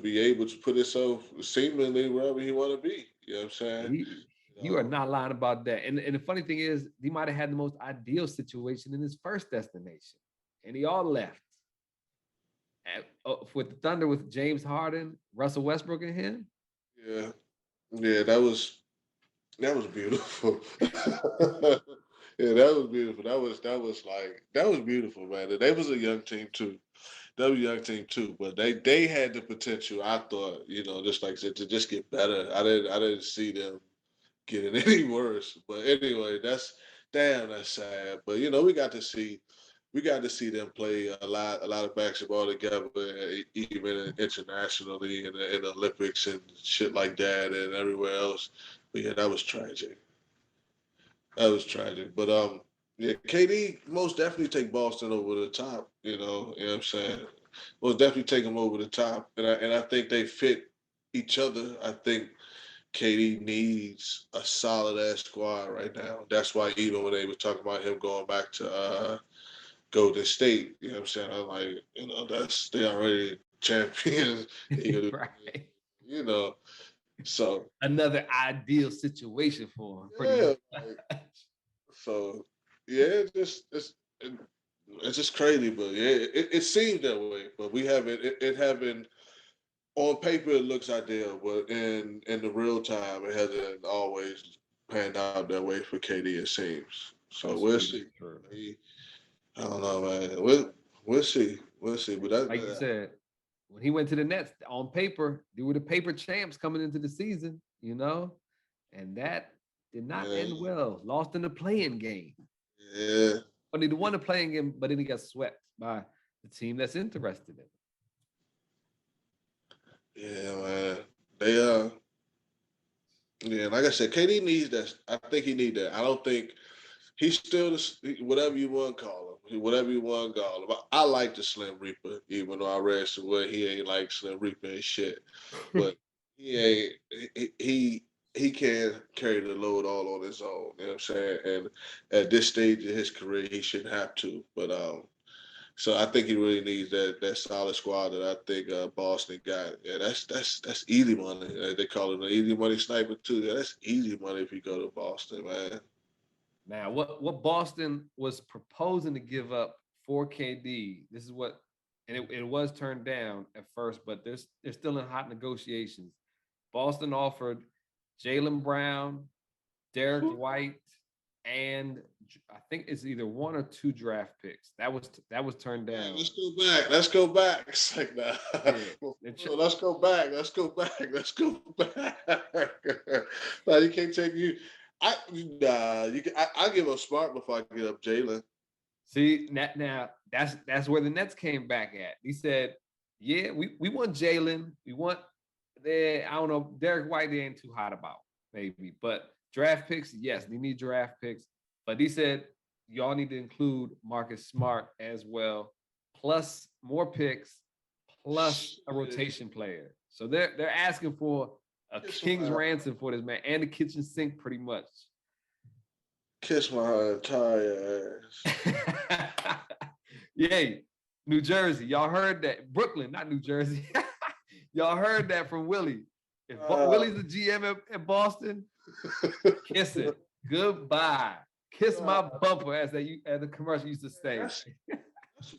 be able to put himself seemingly wherever he want to be. You know what I'm saying? You are not lying about that. And the funny thing is, he might have had the most ideal situation in his first destination, and he all left. With the Thunder, with James Harden, Russell Westbrook, and him. Yeah, that was beautiful. Yeah, that was beautiful. That was beautiful, man. And they was a young team too. That was a young team too. But they had the potential, I thought, you know, just like I said, to just get better. I didn't see them getting any worse. But anyway, that's sad. But you know, we got to see them play a lot of basketball together, even internationally in the Olympics and shit like that, and everywhere else. But yeah, that was tragic. That was tragic. But yeah, KD most definitely take Boston over the top. You know what I'm saying? Most definitely take them over the top, and I think they fit each other. I think KD needs a solid ass squad right now. That's why even when they were talking about him going back to Golden State, you know what I'm saying? I'm like, you know, they already champions. Right. You know, so another ideal situation for him. Yeah, so yeah, it's just crazy, but yeah, it seemed that way. But we haven't it haven't on paper it looks ideal, but in the real time it hasn't always panned out that way for KD, it seems. So That's we'll see. I don't know, man. We'll see. We'll see. But like you said, when he went to the Nets, on paper, they were the paper champs coming into the season, you know, and that did not end well. Lost in the playing game. Yeah. But he won the playing game, but then he got swept by the team that's interested in him. Yeah, man. Yeah, like I said, KD needs that. I think he needs that. I don't think he's still whatever you want to call him. Whatever you want to call him. I like the Slim Reaper, even though I read somewhere he ain't like Slim Reaper and shit. But he can't carry the load all on his own. You know what I'm saying? And at this stage of his career, he shouldn't have to. But so I think he really needs that solid squad that I think Boston got. Yeah, that's easy money. They call it an easy money sniper too. Yeah, that's easy money if you go to Boston, man. Now, what Boston was proposing to give up for KD, this is what, and it was turned down at first, but they're still in hot negotiations. Boston offered Jaylen Brown, Derek White, and I think it's either 1 or 2 draft picks. That was turned down. Let's go back. It's like, nah. Yeah. Let's go back. Now you can't take you. I give up Smart before I get up Jaylen. See, now that's where the Nets came back at. He said, yeah, we want Jalen. We want I don't know, Derek White they ain't too hot about, maybe. But draft picks, yes, they need draft picks. But he said y'all need to include Marcus Smart as well, plus more picks, plus a rotation player. So they're asking for a king's ransom for this man and the kitchen sink, pretty much. Kiss my entire ass. Yay, New Jersey. Y'all heard that. Brooklyn, not New Jersey. Y'all heard that from Willie. If Willie's the GM at Boston, kiss it. Goodbye. Kiss my bumper, as the commercial used to say.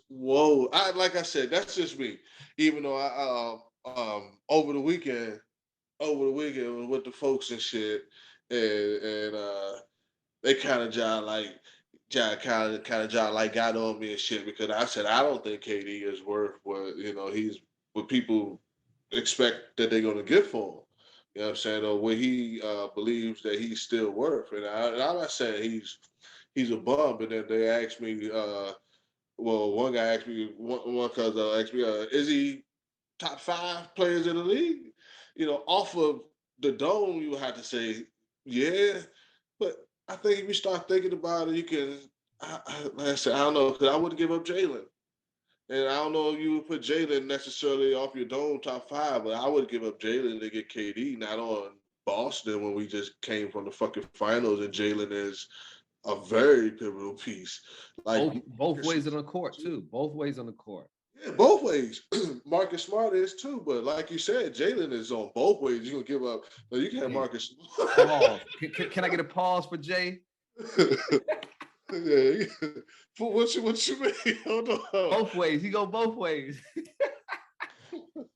Whoa. Like I said, that's just me. Even though I over the weekend was with the folks and shit, and they kind of got on me and shit because I said I don't think KD is worth what people expect that they're gonna get for him. You know what I'm saying? Or what he believes that he's still worth. And I'm not saying he's a bum, but then they asked me, one guy asked me, one cousin asked me, is he top 5 players in the league? Off of the dome, you would have to say, yeah. But I think if you start thinking about it, you can, like I said, I don't know, because I wouldn't give up Jalen. And I don't know if you would put Jalen necessarily off your dome top 5, but I would give up Jalen to get KD, not on Boston when we just came from the fucking finals, and Jalen is a very pivotal piece. Like both ways on the court, too. Both ways on the court. Yeah, both ways. Marcus Smart is too, but like you said, Jalen is on both ways. You're gonna give up. No, you can have Marcus. Pause. Can I get a pause for Jay? Yeah. What you mean? Hold on. Both ways. He go both ways.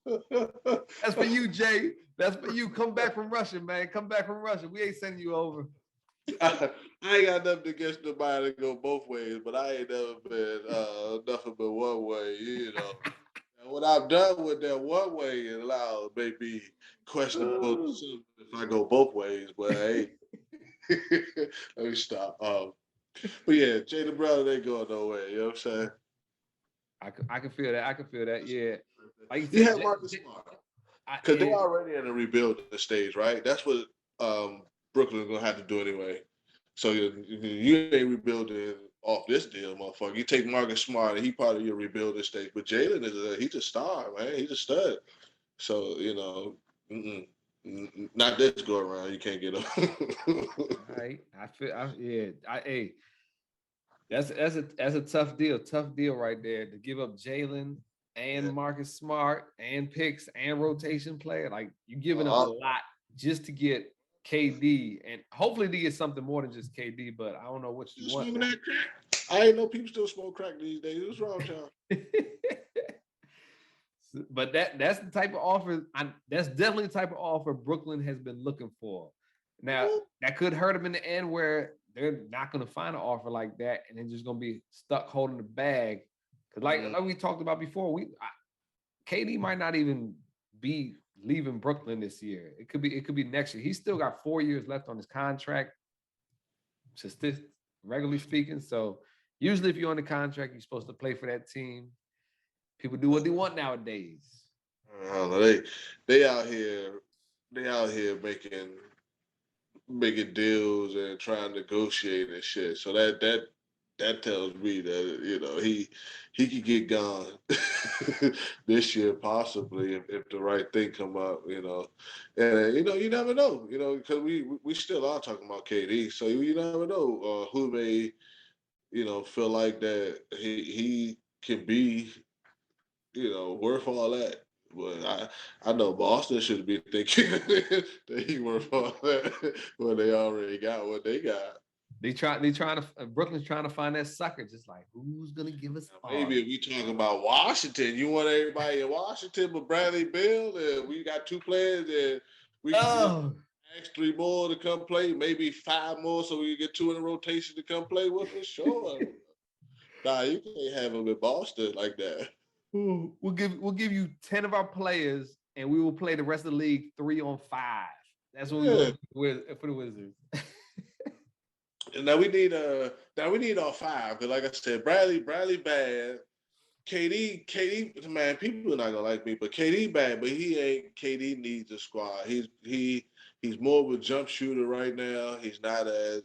That's for you, Jay. That's for you. Come back from Russia, man. Come back from Russia. We ain't sending you over. I ain't got nothing against nobody to go both ways, but I ain't never been nothing but one way, And what I've done with that one way it allows maybe questionable if I go both ways, but hey, let me stop. But yeah, Jalen Brown ain't going nowhere. You know what I'm saying? I can feel that. I can feel that. Yeah. Like you have Marcus Smart because they're already in the rebuilding stage, right? That's what Brooklyn's gonna have to do anyway. So you ain't rebuilding off this deal, motherfucker. You take Marcus Smart, and he part of your rebuilding stage. But Jalen he's a star, man. He's a stud. So not this go around. You can't get him. All right. Hey, that's a tough deal. Tough deal right there to give up Jalen and Marcus Smart and picks and rotation player. Like you giving up a lot just to get KD, and hopefully they get something more than just KD, but I don't know what you want. Smoking that crack? I ain't know people still smoke crack these days. What's wrong with y'all? But that's the type of offer. That's definitely the type of offer Brooklyn has been looking for. Now that could hurt them in the end, where they're not going to find an offer like that, and they're just going to be stuck holding the bag. Because like we talked about before, KD might not even be leaving Brooklyn this year. It could be next year. He's still got 4 years left on his contract, just regularly speaking. So usually if you're on the contract, you're supposed to play for that team. People do what they want nowadays. I don't know. They out here making deals and trying to negotiate and shit. So that tells me that he could get gone this year possibly if the right thing come up, and you never know, because we still are talking about KD, so you never know who may feel like that he can be worth all that. But I know Boston should be thinking that he worth all that when they already got what they got. Brooklyn's trying to find that sucker, just like who's gonna give us maybe if we talking about Washington, you want everybody in Washington but Bradley Beal, and we got 2 players and we can ask 3 more to come play, maybe 5 more so we can get 2 in a rotation to come play with us. Sure. Nah, you can't have them in Boston like that. We'll give you 10 of our players, and we will play the rest of the league 3 on 5. That's what we do for the Wizards. And now we need all 5. Because like I said, Bradley bad. KD, man, people are not gonna like me, but KD bad, but he ain't. KD needs a squad. He's more of a jump shooter right now. He's not as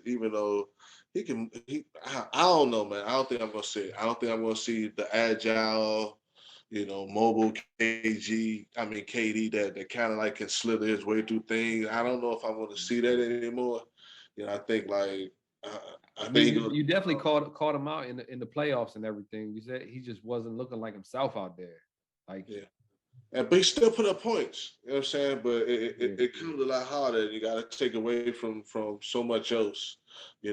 even though I don't know, man. I don't think I'm gonna see it. I don't think I'm gonna see the agile, mobile KD that kind of like can slither his way through things. I don't know if I want to see that anymore. I think like I I think mean, you definitely caught him out in the playoffs and everything. You said he just wasn't looking like himself out there. Like, yeah. But he still put up points. You know what I'm saying? But it comes a lot harder. You got to take away from so much else,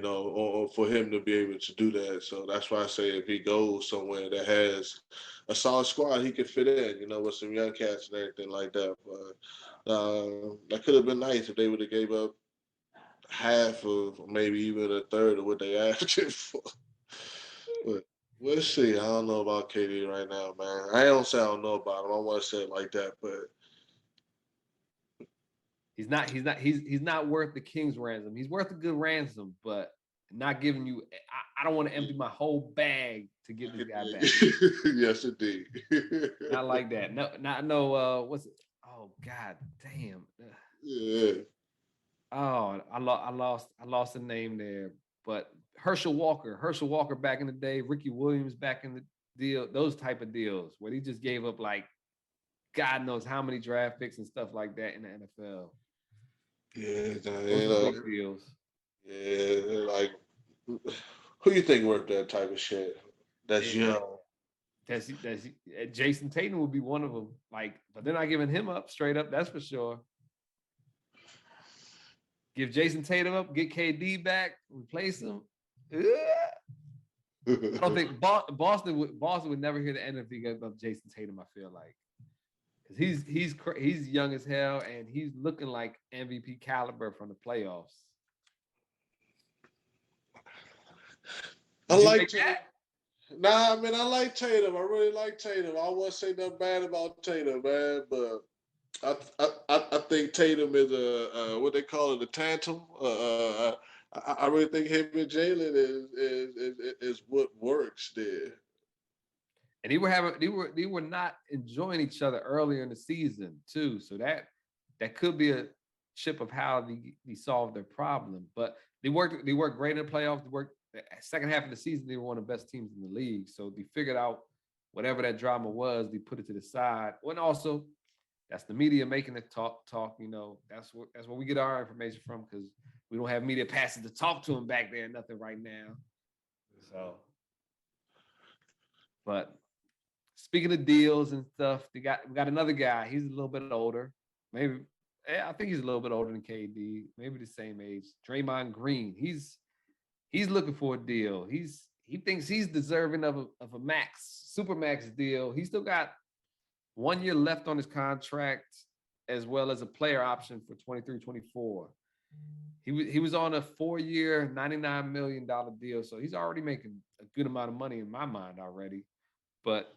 or for him to be able to do that. So that's why I say if he goes somewhere that has a solid squad, he could fit in, with some young cats and everything like that. But that could have been nice if they would have gave up half of maybe even a third of what they asked him for. But we'll see. I don't know about KD right now, man. I don't say I don't know about him. I don't want to say it like that, but he's not worth the king's ransom. He's worth a good ransom, but not giving you. I don't want to empty my whole bag to get this guy back. Yes, indeed. Not like that. No. What's it? Oh God, damn. Yeah. Oh, I lost the name there. But Herschel Walker back in the day, Ricky Williams back in the deal, those type of deals where he just gave up like God knows how many draft picks and stuff like that in the NFL. Yeah, those big deals. Yeah, like who you think worth that type of shit? That's young. That's Jason Tatum would be one of them. Like, but they're not giving him up straight up. That's for sure. Give Jason Tatum up, get KD back, replace him. I don't think Boston would never hear the end if he gave up Jason Tatum. I feel like because he's young as hell and he's looking like MVP caliber from the playoffs. I like Tatum. Nah, man, I like Tatum. I really like Tatum. I won't say nothing bad about Tatum, man, but I think Tatum is a what they call it, a tantrum. I really think him and Jalen is what works there. And they were not enjoying each other earlier in the season too. So that could be a chip of how they solved their problem. But they worked great in the playoffs. They worked the second half of the season. They were one of the best teams in the league. So they figured out whatever that drama was. They put it to the side. And also, that's the media making the talk. That's where we get our information from because we don't have media passes to talk to them back there. Nothing right now. So, but speaking of deals and stuff, we got another guy. He's a little bit older. Maybe I think he's a little bit older than KD. Maybe the same age. Draymond Green. He's looking for a deal. He thinks he's deserving of a super max deal. He still got 1 year left on his contract, as well as a player option for 23-24. He was on a 4-year, $99 million deal, so he's already making a good amount of money in my mind already. But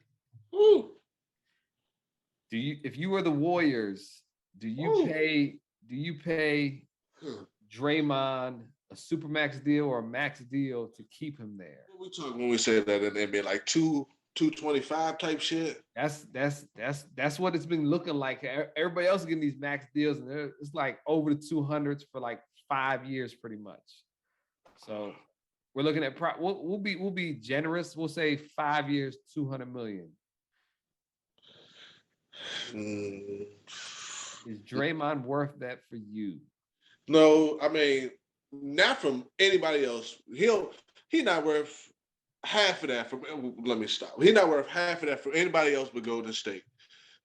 if you were the Warriors, do you pay Draymond a supermax deal or a max deal to keep him there? What we talking when we say that in the NBA, like 225 type shit? That's what it's been looking like. Everybody else is getting these max deals, and it's like over the 200s for like 5 years, pretty much. So we're looking at we'll be generous. We'll say 5 years, $200 million. Is Draymond worth that for you? No, I mean, not from anybody else. He's not worth half of that from. Let me stop. He's not worth half of that from anybody else but Golden State.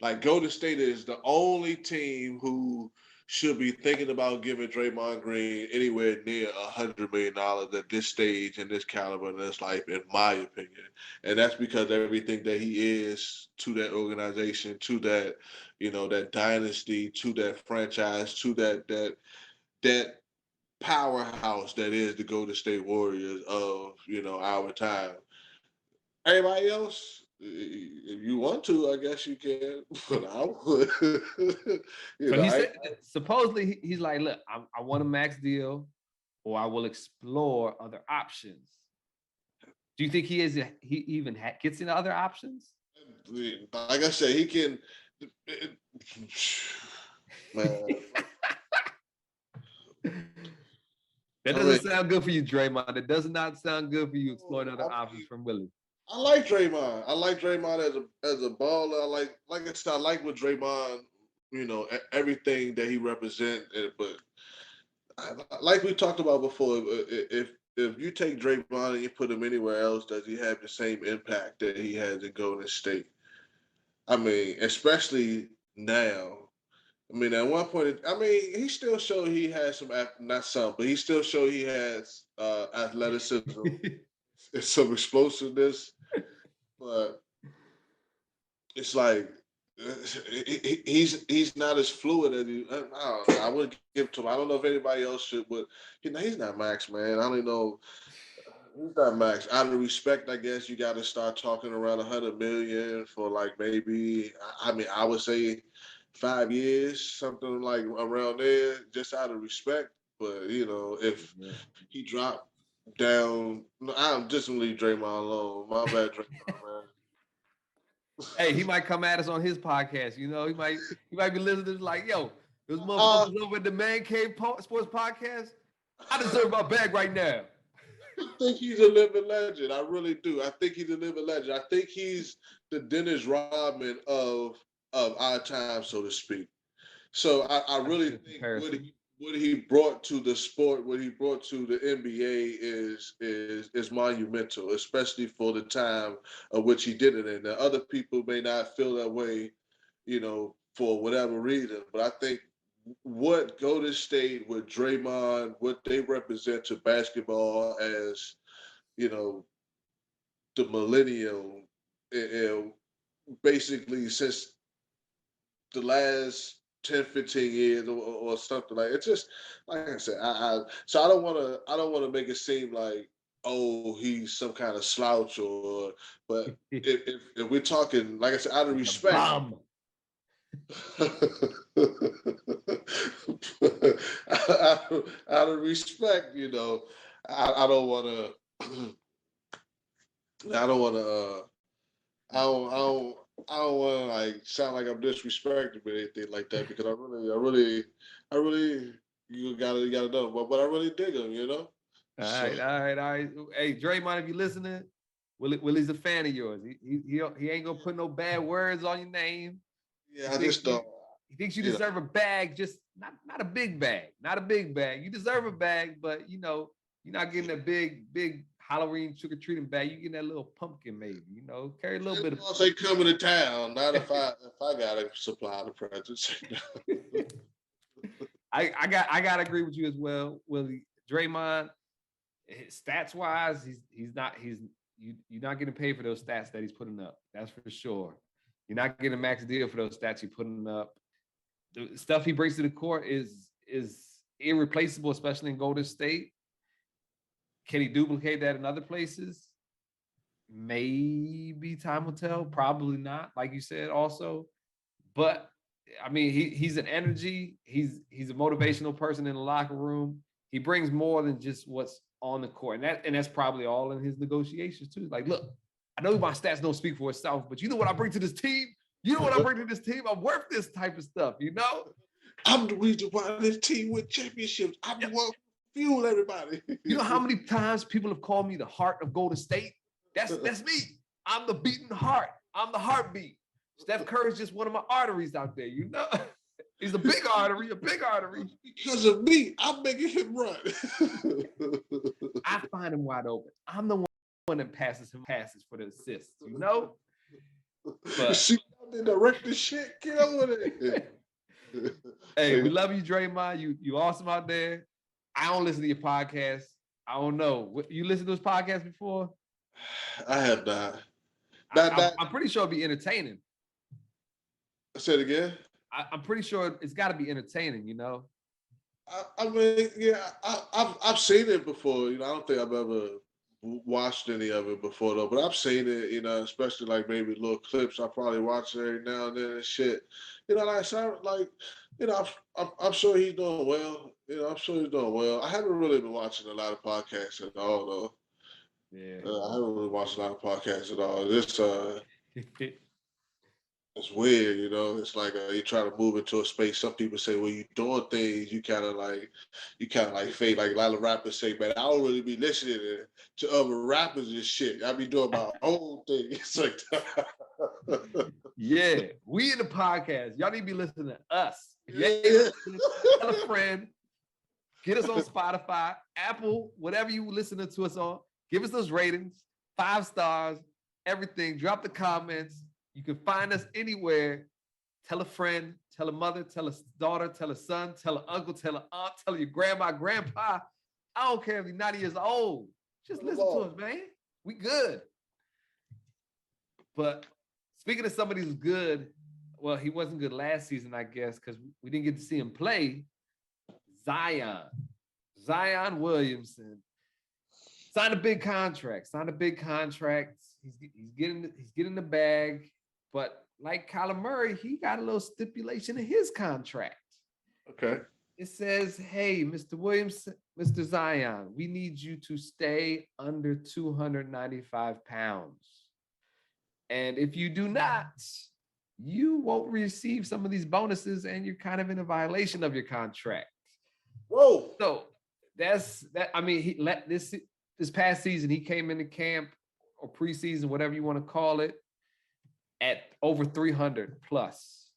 Like Golden State is the only team who should be thinking about giving Draymond Green anywhere near $100 million at this stage and this caliber in his life, in my opinion. And that's because everything that he is to that organization, to that, that dynasty, to that franchise, to that powerhouse that is the Golden State Warriors of, our time. Everybody else, if you want to, I guess you can, but I would. So he said, supposedly he's like, look, I want a max deal or I will explore other options. Do you think he even gets into other options? Like I said, he can. Man, That doesn't sound good for you, Draymond. It does not sound good for you exploring other options from Willie. I like Draymond. I like Draymond as a baller. Like I said, I like what Draymond, everything that he represents. But like we talked about before, if you take Draymond and you put him anywhere else, does he have the same impact that he has in Golden State? I mean, especially now. I mean, at one point, he still showed he has but he still showed he has athleticism and some explosiveness. But it's like he's not as fluid as he. I don't know. I wouldn't give to him. I don't know if anybody else should, but he's not Max, man. I don't know. He's not Max. Out of respect, I guess you got to start talking around 100 million for like maybe. I would say 5 years, something like around there, just out of respect. But if he dropped down, I'm just gonna leave Draymond alone. My bad, Draymond, man. Hey, he might come at us on his podcast. He might be listening like, yo, those motherfuckers over at the Man Cave Sports Podcast. I deserve my bag right now. I think he's a living legend. I really do. I think he's a living legend. I think he's the Dennis Rodman of our time, so to speak. So I really think what he brought to the sport, what he brought to the NBA is monumental, especially for the time of which he did it in. Now, other people may not feel that way, for whatever reason, but I think what Golden State, with Draymond, what they represent to basketball as, the millennium, basically since the last 10, 15 years or something like it's just like I said, so I don't want to make it seem like, oh, he's some kind of slouch but if we're talking, like I said, out of respect. Out of respect, I don't want to. I don't want to. I don't want to like sound like I'm disrespecting or anything like that, because I really, you gotta know, but I really dig him, All right. Hey, Draymond, if you're listening, Willie's a fan of yours. He ain't gonna put no bad words on your name. Yeah, I just don't. He thinks you deserve a bag, just not a big bag, not a big bag. You deserve a bag, but you're not getting a big Halloween trick-or-treating bag. You getting that little pumpkin, maybe. Carry a little bit of. They coming to town. Not if I gotta supply the presents. I gotta agree with you as well, Willie. Draymond, stats wise, you're not getting paid for those stats that he's putting up. That's for sure. You're not getting a max deal for those stats he's putting up. The stuff he brings to the court is irreplaceable, especially in Golden State. Can he duplicate that in other places? Maybe time will tell. Probably not, like you said also. But I mean, he's an energy. He's a motivational person in the locker room. He brings more than just what's on the court. And that's probably all in his negotiations too. Like, look, I know my stats don't speak for itself, but you know what I bring to this team? You know what I bring to this team? I'm worth this type of stuff, I'm the reason why this team win championships. I'm the one who fuel everybody. You know how many times people have called me the heart of Golden State? That's me. I'm the beating heart. I'm the heartbeat. Steph Curry's just one of my arteries out there, He's a big artery, Because of me, I'm making him run. I find him wide open. I'm the one that passes for the assists, But see, they direct the shit. Get over it. Hey, we love you, Draymond. You awesome out there. I don't listen to your podcast. I don't know. You listened to this podcast before? I have not. I'm pretty sure it'll be entertaining. Say it again. I'm pretty sure it's got to be entertaining, I mean, yeah, I've seen it before. I don't think I've ever watched any of it before though, but I've seen it. Especially like maybe little clips. I probably watch it every now and then and shit. I'm sure he's doing well. I'm sure he's doing well. I haven't really been watching a lot of podcasts at all though. Yeah. I haven't really watched a lot of podcasts at all. It's weird, you know. It's like you try to move into a space. Some people say, "Well, you doing things." You kind of like fade. Like a lot of rappers say, "Man, I don't really be listening to other rappers and shit. I be doing my own thing." It's like, Yeah, we in the podcast. Y'all need to be listening to us. If you ain't yeah. listening, tell a friend. Get us on Spotify, Apple, whatever you listening to us on. Give us those ratings, 5 stars, everything. Drop the comments. You can find us anywhere. Tell a friend, tell a mother, tell a daughter, tell a son, tell an uncle, tell an aunt, tell your grandma, grandpa. I don't care if you're 90 years old. Just listen to us, man. We good. But speaking of somebody who's good, well, he wasn't good last season, I guess, because we didn't get to see him play. Zion Williamson signed a big contract. He's getting the bag, but like Kyler Murray, he got a little stipulation in his contract. Okay. It says, "Hey, Mr. Williams, Mr. Zion, we need you to stay under 295 pounds. And if you do not, you won't receive some of these bonuses and you're kind of in a violation of your contract." Whoa. So that's that. I mean, he let this past season, he came into camp or preseason, whatever you want to call it, at over 300 plus.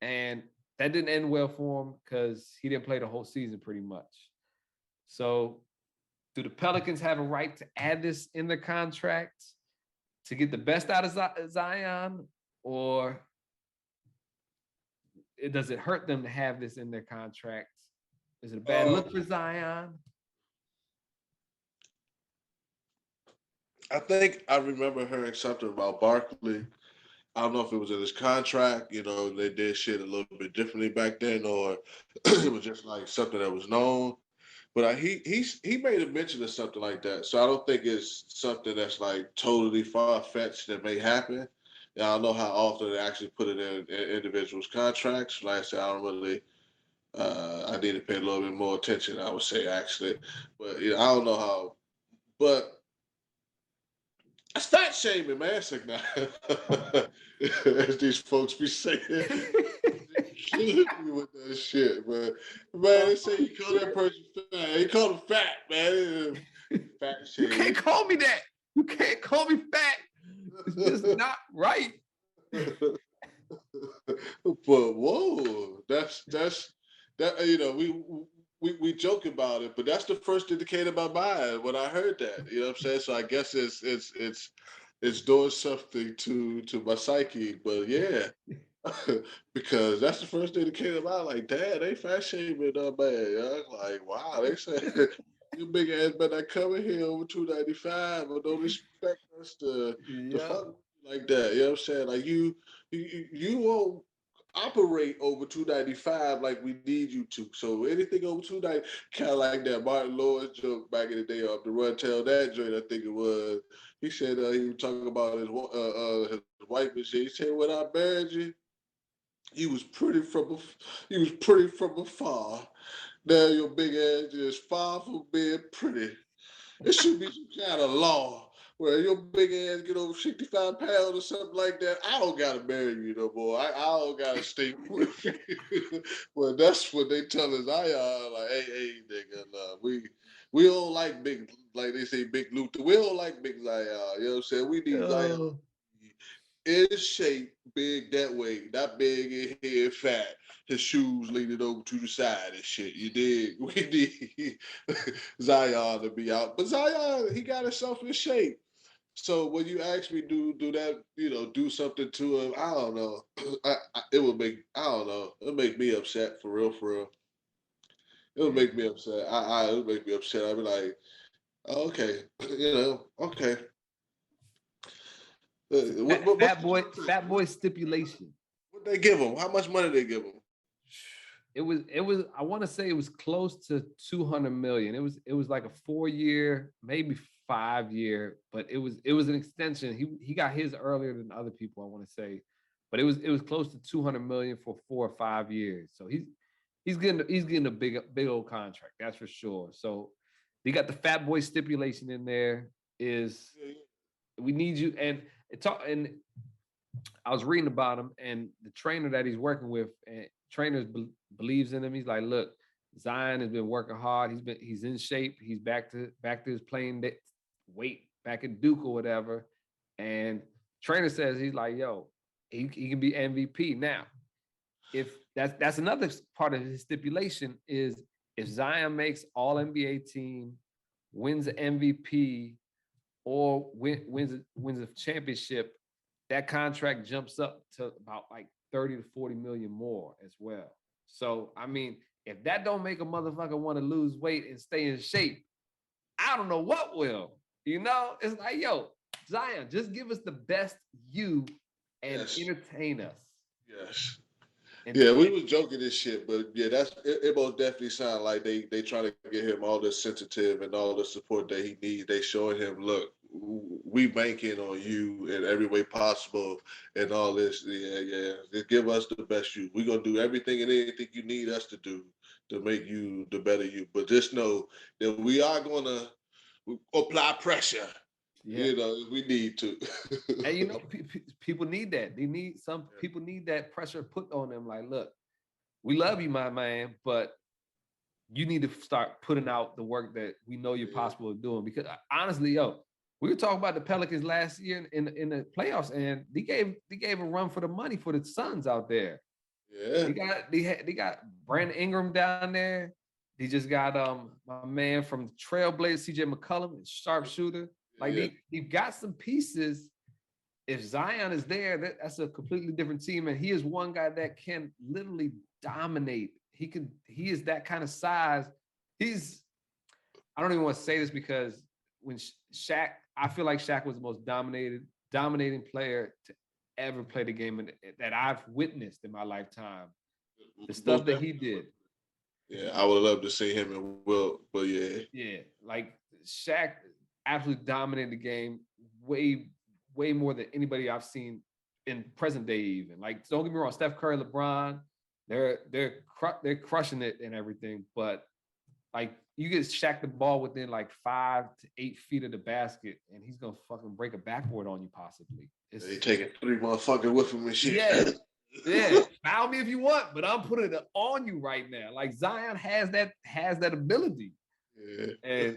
And that didn't end well for him because he didn't play the whole season pretty much. So do the Pelicans have a right to add this in their contract to get the best out of Zion, or does it hurt them to have this in their contract? Is it a bad look for Zion? I think I remember hearing something about Barkley. I don't know if it was in his contract, you know, they did shit a little bit differently back then, or it was just like something that was known. But he made a mention of something like that, so I don't think it's something that's like totally far fetched that may happen. And I don't know how often they actually put it in individuals' contracts. Like I said, I don't really. I need to pay a little bit more attention. I would say actually, but you know, I don't know how. But that's fat shaming, man. It's like, nah. As these folks be saying, killing me with that shit, man. Man, they say you call that person fat. He called him fat, man. Fat You shaming. can't call me that. You can't call me fat. It's just not right. But whoa, that's that. You know, we joke about it, but that's the first indicator of my mind when I heard that. You know what I'm saying? So I guess it's doing something to my psyche. But yeah, because that's the first indicator of my like, dad, they fat shaming man. Yeah? Like, wow, they said you big ass better not come in here over 295, but don't expect us to fuck like that. You know what I'm saying? Like you won't operate over 295 like we need you to. So anything over 290, kind of like that Martin Lawrence joke back in the day off the Run Tell That joint, I think it was. He said he was talking about his wife and shit. He said, "When I married you, he was pretty from afar. Now your big ass is far from being pretty. It should be some kind of law where your big ass get over 65 pounds or something like that. I don't gotta marry you no more. I don't gotta stay with you." Well, that's what they tell us. Like, hey, nigga, nah, we don't like big, like they say, big Luther. We don't like big Zion. You know what I'm saying? We need Zion in shape, big that way, not big in head, fat. His shoes leaning over to the side and shit. You dig? We need Zion to be out, but Zion, he got himself in shape. So when you actually do that, you know, do something to him, I don't know. It would make, I don't know. It would make me upset for real, for real. It would make me upset. It would make me upset. I'd be like, oh, okay, you know, okay. Fat boy stipulation. What they give him? How much money they give him? It was I want to say it was close to 200 million. It was like a 4-year, maybe 5-year, but it was an extension. He got his earlier than other people, I want to say. But it was close to 200 million for 4 or 5 years. So he's getting a big old contract, that's for sure. So they got the fat boy stipulation in there. is we need you. And I was reading about him and the trainer that he's working with, and believes in him. He's like, look, Zion has been working hard. He's in shape. He's back to his playing weight back at Duke or whatever. And trainer says he's like, yo, he can be MVP. Now, if that's another part of his stipulation is if Zion makes all NBA team, wins the MVP, or wins a championship, that contract jumps up to about like 30 to 40 million more as well. So, I mean, if that don't make a motherfucker want to lose weight and stay in shape, I don't know what will. You know, it's like, yo, Zion, just give us the best you and entertain us. Yes. Yeah, we was joking this shit, but yeah, it most definitely sound like they trying to get him all the sensitive and all the support that he needs. They showing him, look, we banking on you in every way possible and all this. Yeah. Just give us the best you. We're gonna do everything and anything you need us to do to make you the better you. But just know that we are gonna apply pressure. Yeah. You know, we need to. And you know, people need that. People need that pressure put on them. Like, look, we love you, my man, but you need to start putting out the work that we know you're possible of doing. Because honestly, yo, we were talking about the Pelicans last year in the playoffs, and they gave a run for the money for the Suns out there. Yeah, they got Brandon Ingram down there. They just got my man from Trailblazers, CJ McCollum, sharpshooter. Like they've got some pieces. If Zion is there, that's a completely different team, and he is one guy that can literally dominate. He is that kind of size. I don't even want to say this because when Shaq, I feel like Shaq was the most dominating player to ever play the game that I've witnessed in my lifetime. The stuff that he did. Yeah, I would love to see him and Will, but yeah. Yeah, like Shaq absolutely dominated the game way more than anybody I've seen in present day even. Like, don't get me wrong, Steph Curry, LeBron, they're crushing it and everything, but like you get Shaq the ball within like 5 to 8 feet of the basket, and he's gonna fucking break a backboard on you possibly. He taking 3 motherfuckers with him and shit. Yeah. Foul me if you want, but I'm putting it on you right now. Like Zion has that ability. Yeah.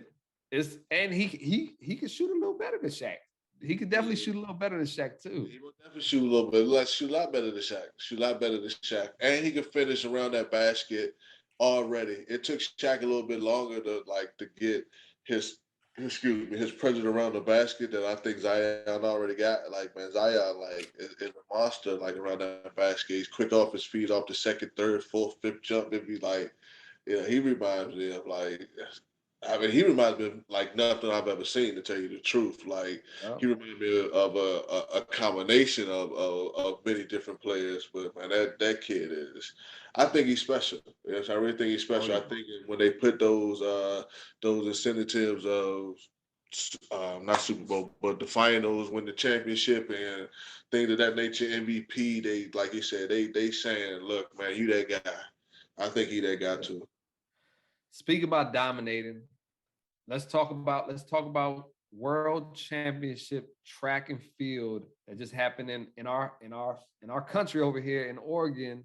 And he can shoot a little better than Shaq. He could definitely shoot a little better than Shaq too. He will definitely shoot a little bit. Let's shoot a lot better than Shaq. Shoot a lot better than Shaq. And he can finish around that basket already. It took Shaq a little bit longer to get his presence around the basket that I think Zion already got. Like, man, Zion is a monster around that basket. He's quick off his feet, off the second, third, fourth, fifth jump. If he he reminds me of he reminds me of like nothing I've ever seen, to tell you the truth. He reminds me of a combination of many different players. But man, that kid is, I think he's special. Yes, I really think he's special. I think when they put those incentives of not Super Bowl, but the finals, win the championship and things of that nature, MVP, they, like you said, they saying, look, man, you that guy. I think he that guy too. Speak about dominating. Let's talk about World Championship track and field that just happened in our country over here in Oregon.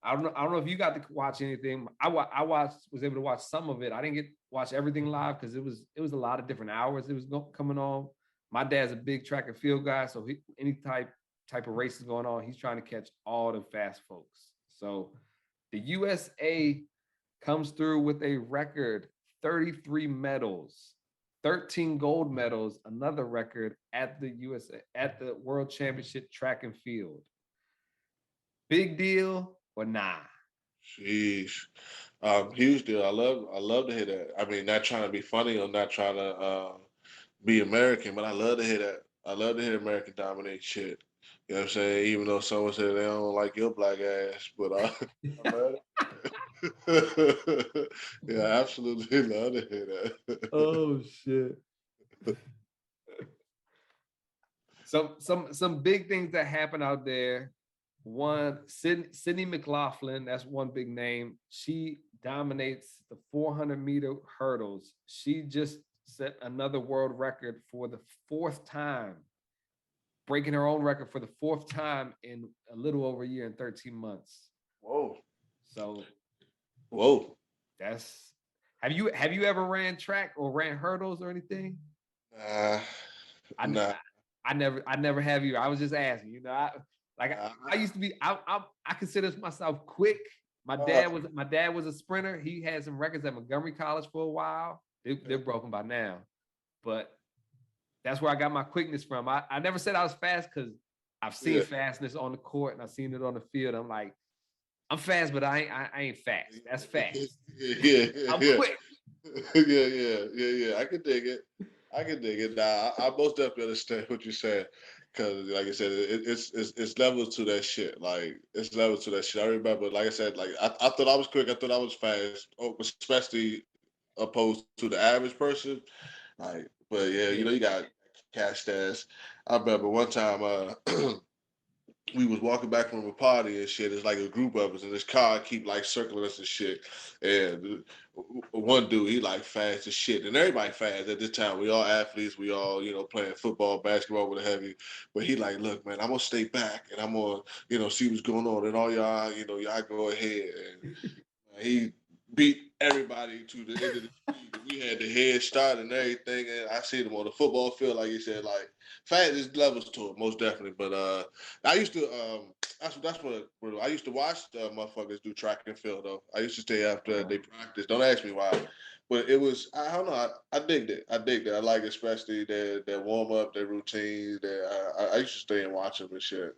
I don't know if you got to watch anything. I was able to watch some of it. I didn't watch everything live because it was a lot of different hours it was coming on. My dad's a big track and field guy, so any type of races going on, he's trying to catch all the fast folks. So the USA comes through with a record 33 medals, 13 gold medals, another record at the World Championship track and field. Big deal or nah? Jeez. Huge deal. I love to hear that. I mean, not trying to be funny or not trying to be American, but I love to hear that. I love to hear American dominate shit. You know what I'm saying? Even though someone said they don't like your black ass, but yeah, I absolutely love to hear that. Oh shit. Some big things that happen out there. One, Sydney McLaughlin, that's one big name. She dominates the 400-meter hurdles. She just set another world record for the fourth time, breaking her own record for the fourth time in a little over a year and 13 months. Whoa. So Whoa. that's have you ever ran track or ran hurdles or anything? Nah. Nah. I never have you. I was just asking, you know, I used to be I consider myself quick. My dad was a sprinter. He had some records at Montgomery College for a while. They're broken by now. But that's where I got my quickness from. I never said I was fast because I've seen fastness on the court and I've seen it on the field. I'm like, I'm fast, but I ain't fast. That's fast. I'm quick. Yeah. I can dig it. Nah, I most definitely understand what you're saying. Cause like I said, it's levels to that shit. Like it's levels to that shit. I remember, like I said, like I thought I was quick. I thought I was fast, especially opposed to the average person. Like, but yeah, you know, you got cash ass. I remember one time, we was walking back from a party and shit. It's like a group of us, and this car keep like circling us and shit. And one dude, he like fast as shit, and everybody fast at this time. We all athletes. We all, you know, playing football, basketball with a heavy. But he like, look, man, I'm gonna stay back, and I'm gonna, you know, see what's going on. And all y'all, you know, y'all go ahead. And he beat everybody to the end of the season. We had the head start and everything, and I seen him on the football field, like you said, like fat is levels to it, most definitely. But I used to that's what I used to watch motherfuckers do track and field though. I used to stay after they practice. Don't ask me why. But it was, I don't know, I digged it. I like especially their warm up, their routines. I used to stay and watch them and shit.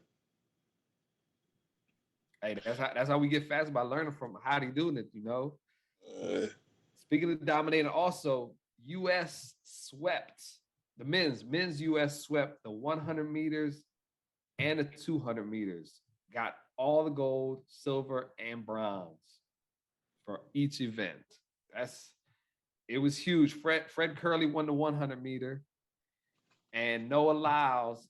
Hey, that's how we get fast by learning from how they doing it, you know. Speaking of dominating, also U.S. swept the men's U.S. swept the 100 meters and the 200 meters. Got all the gold, silver, and bronze for each event. It was huge. Fred Curley won the 100 meter, and Noah Lyles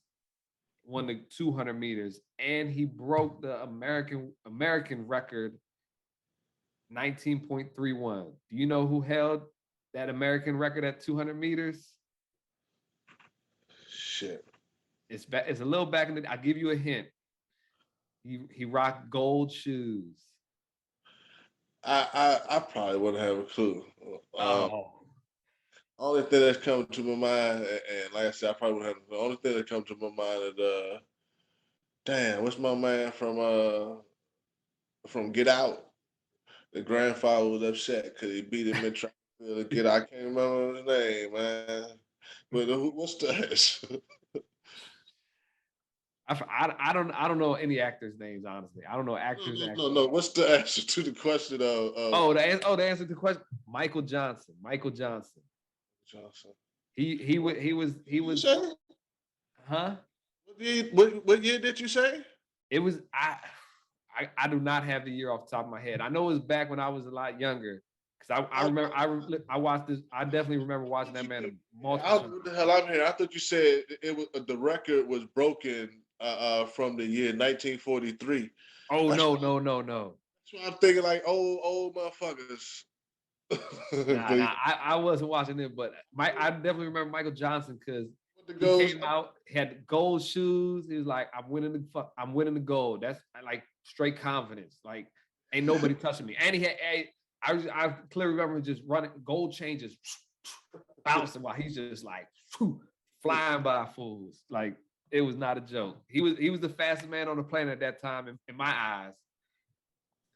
won the 200 meters, and he broke the American record, 19.31. Do you know who held that American record at 200 meters? Shit. It's a little back in the. I'll give you a hint. He rocked gold shoes. I probably wouldn't have a clue. Only thing that's come to my mind, and like I said, I probably wouldn't have. The only thing that comes to my mind is damn, what's my man from Get Out? The grandfather was upset because he beat him in track to Get Out. I can't remember his name, man. But what's that? I don't know any actors' names, honestly. I don't know actors. No. What's the answer to the question of the answer to the question. Michael Johnson. He was. Huh? What year did you say? It was I do not have the year off the top of my head. I know it was back when I was a lot younger. Because I remember I watched this. I definitely remember watching that man multiple times. What the hell I'm here? I thought you said it was the record was broken from the year 1943. Oh, no. That's why I'm thinking like old motherfuckers. I wasn't watching it, but I definitely remember Michael Johnson because he came out, had gold shoes. He was like, I'm winning the gold. That's like straight confidence. Like ain't nobody touching me. And he had I clearly remember just running gold changes, bouncing while he's just like flying by fools. Like it was not a joke. He was the fastest man on the planet at that time in my eyes.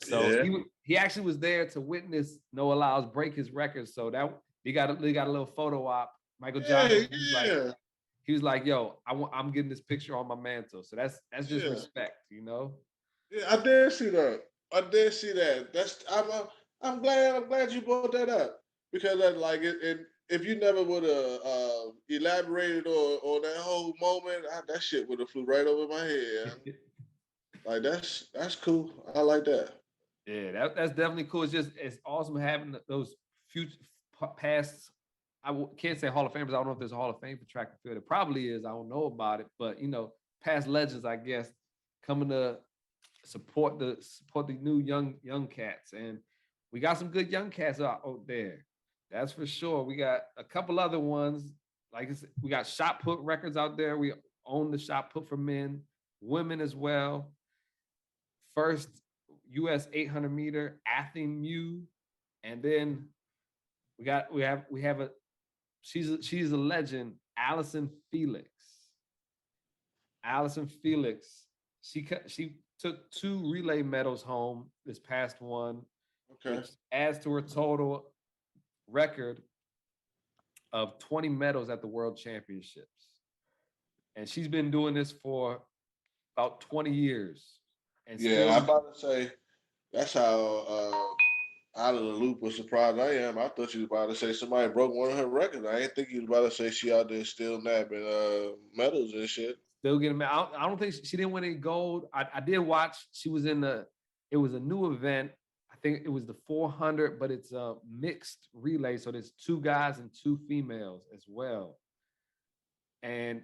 So he actually was there to witness Noah Lyles break his record. So that they got a little photo op. Michael Johnson. He was like, yo, I'm getting this picture on my mantle. So that's just respect, you know. Yeah, I did see that. That's I'm glad you brought that up because like if you never would have elaborated on that whole moment, that shit would have flew right over my head. Like that's cool. I like that. Yeah, that's definitely cool. It's awesome having those future past. Can't say Hall of Famers. I don't know if there's a Hall of Fame for track and field. It probably is. I don't know about it, but you know, past legends, I guess, coming to support the new young cats, and we got some good young cats out there. That's for sure. We got a couple other ones. Like I said, we got shot put records out there. We own the shot put for men, women as well. First U.S. 800 meter Athene Mew, and then we have a she's a legend, Allison Felix. Allison Felix. She took 2 relay medals home this past one, Okay. which adds to her total record of 20 medals at the World Championships. And she's been doing this for about 20 years. And Yeah, still, I'm about to say that's how out of the loop was surprised I am. I thought you was about to say somebody broke one of her records. I didn't think you was about to say she out there still nabbing medals and shit. still getting. I don't think she didn't win any gold. I did watch. She was in the. It was a new event. I think it was the 400, but it's a mixed relay. So there's 2 guys and 2 females as well. And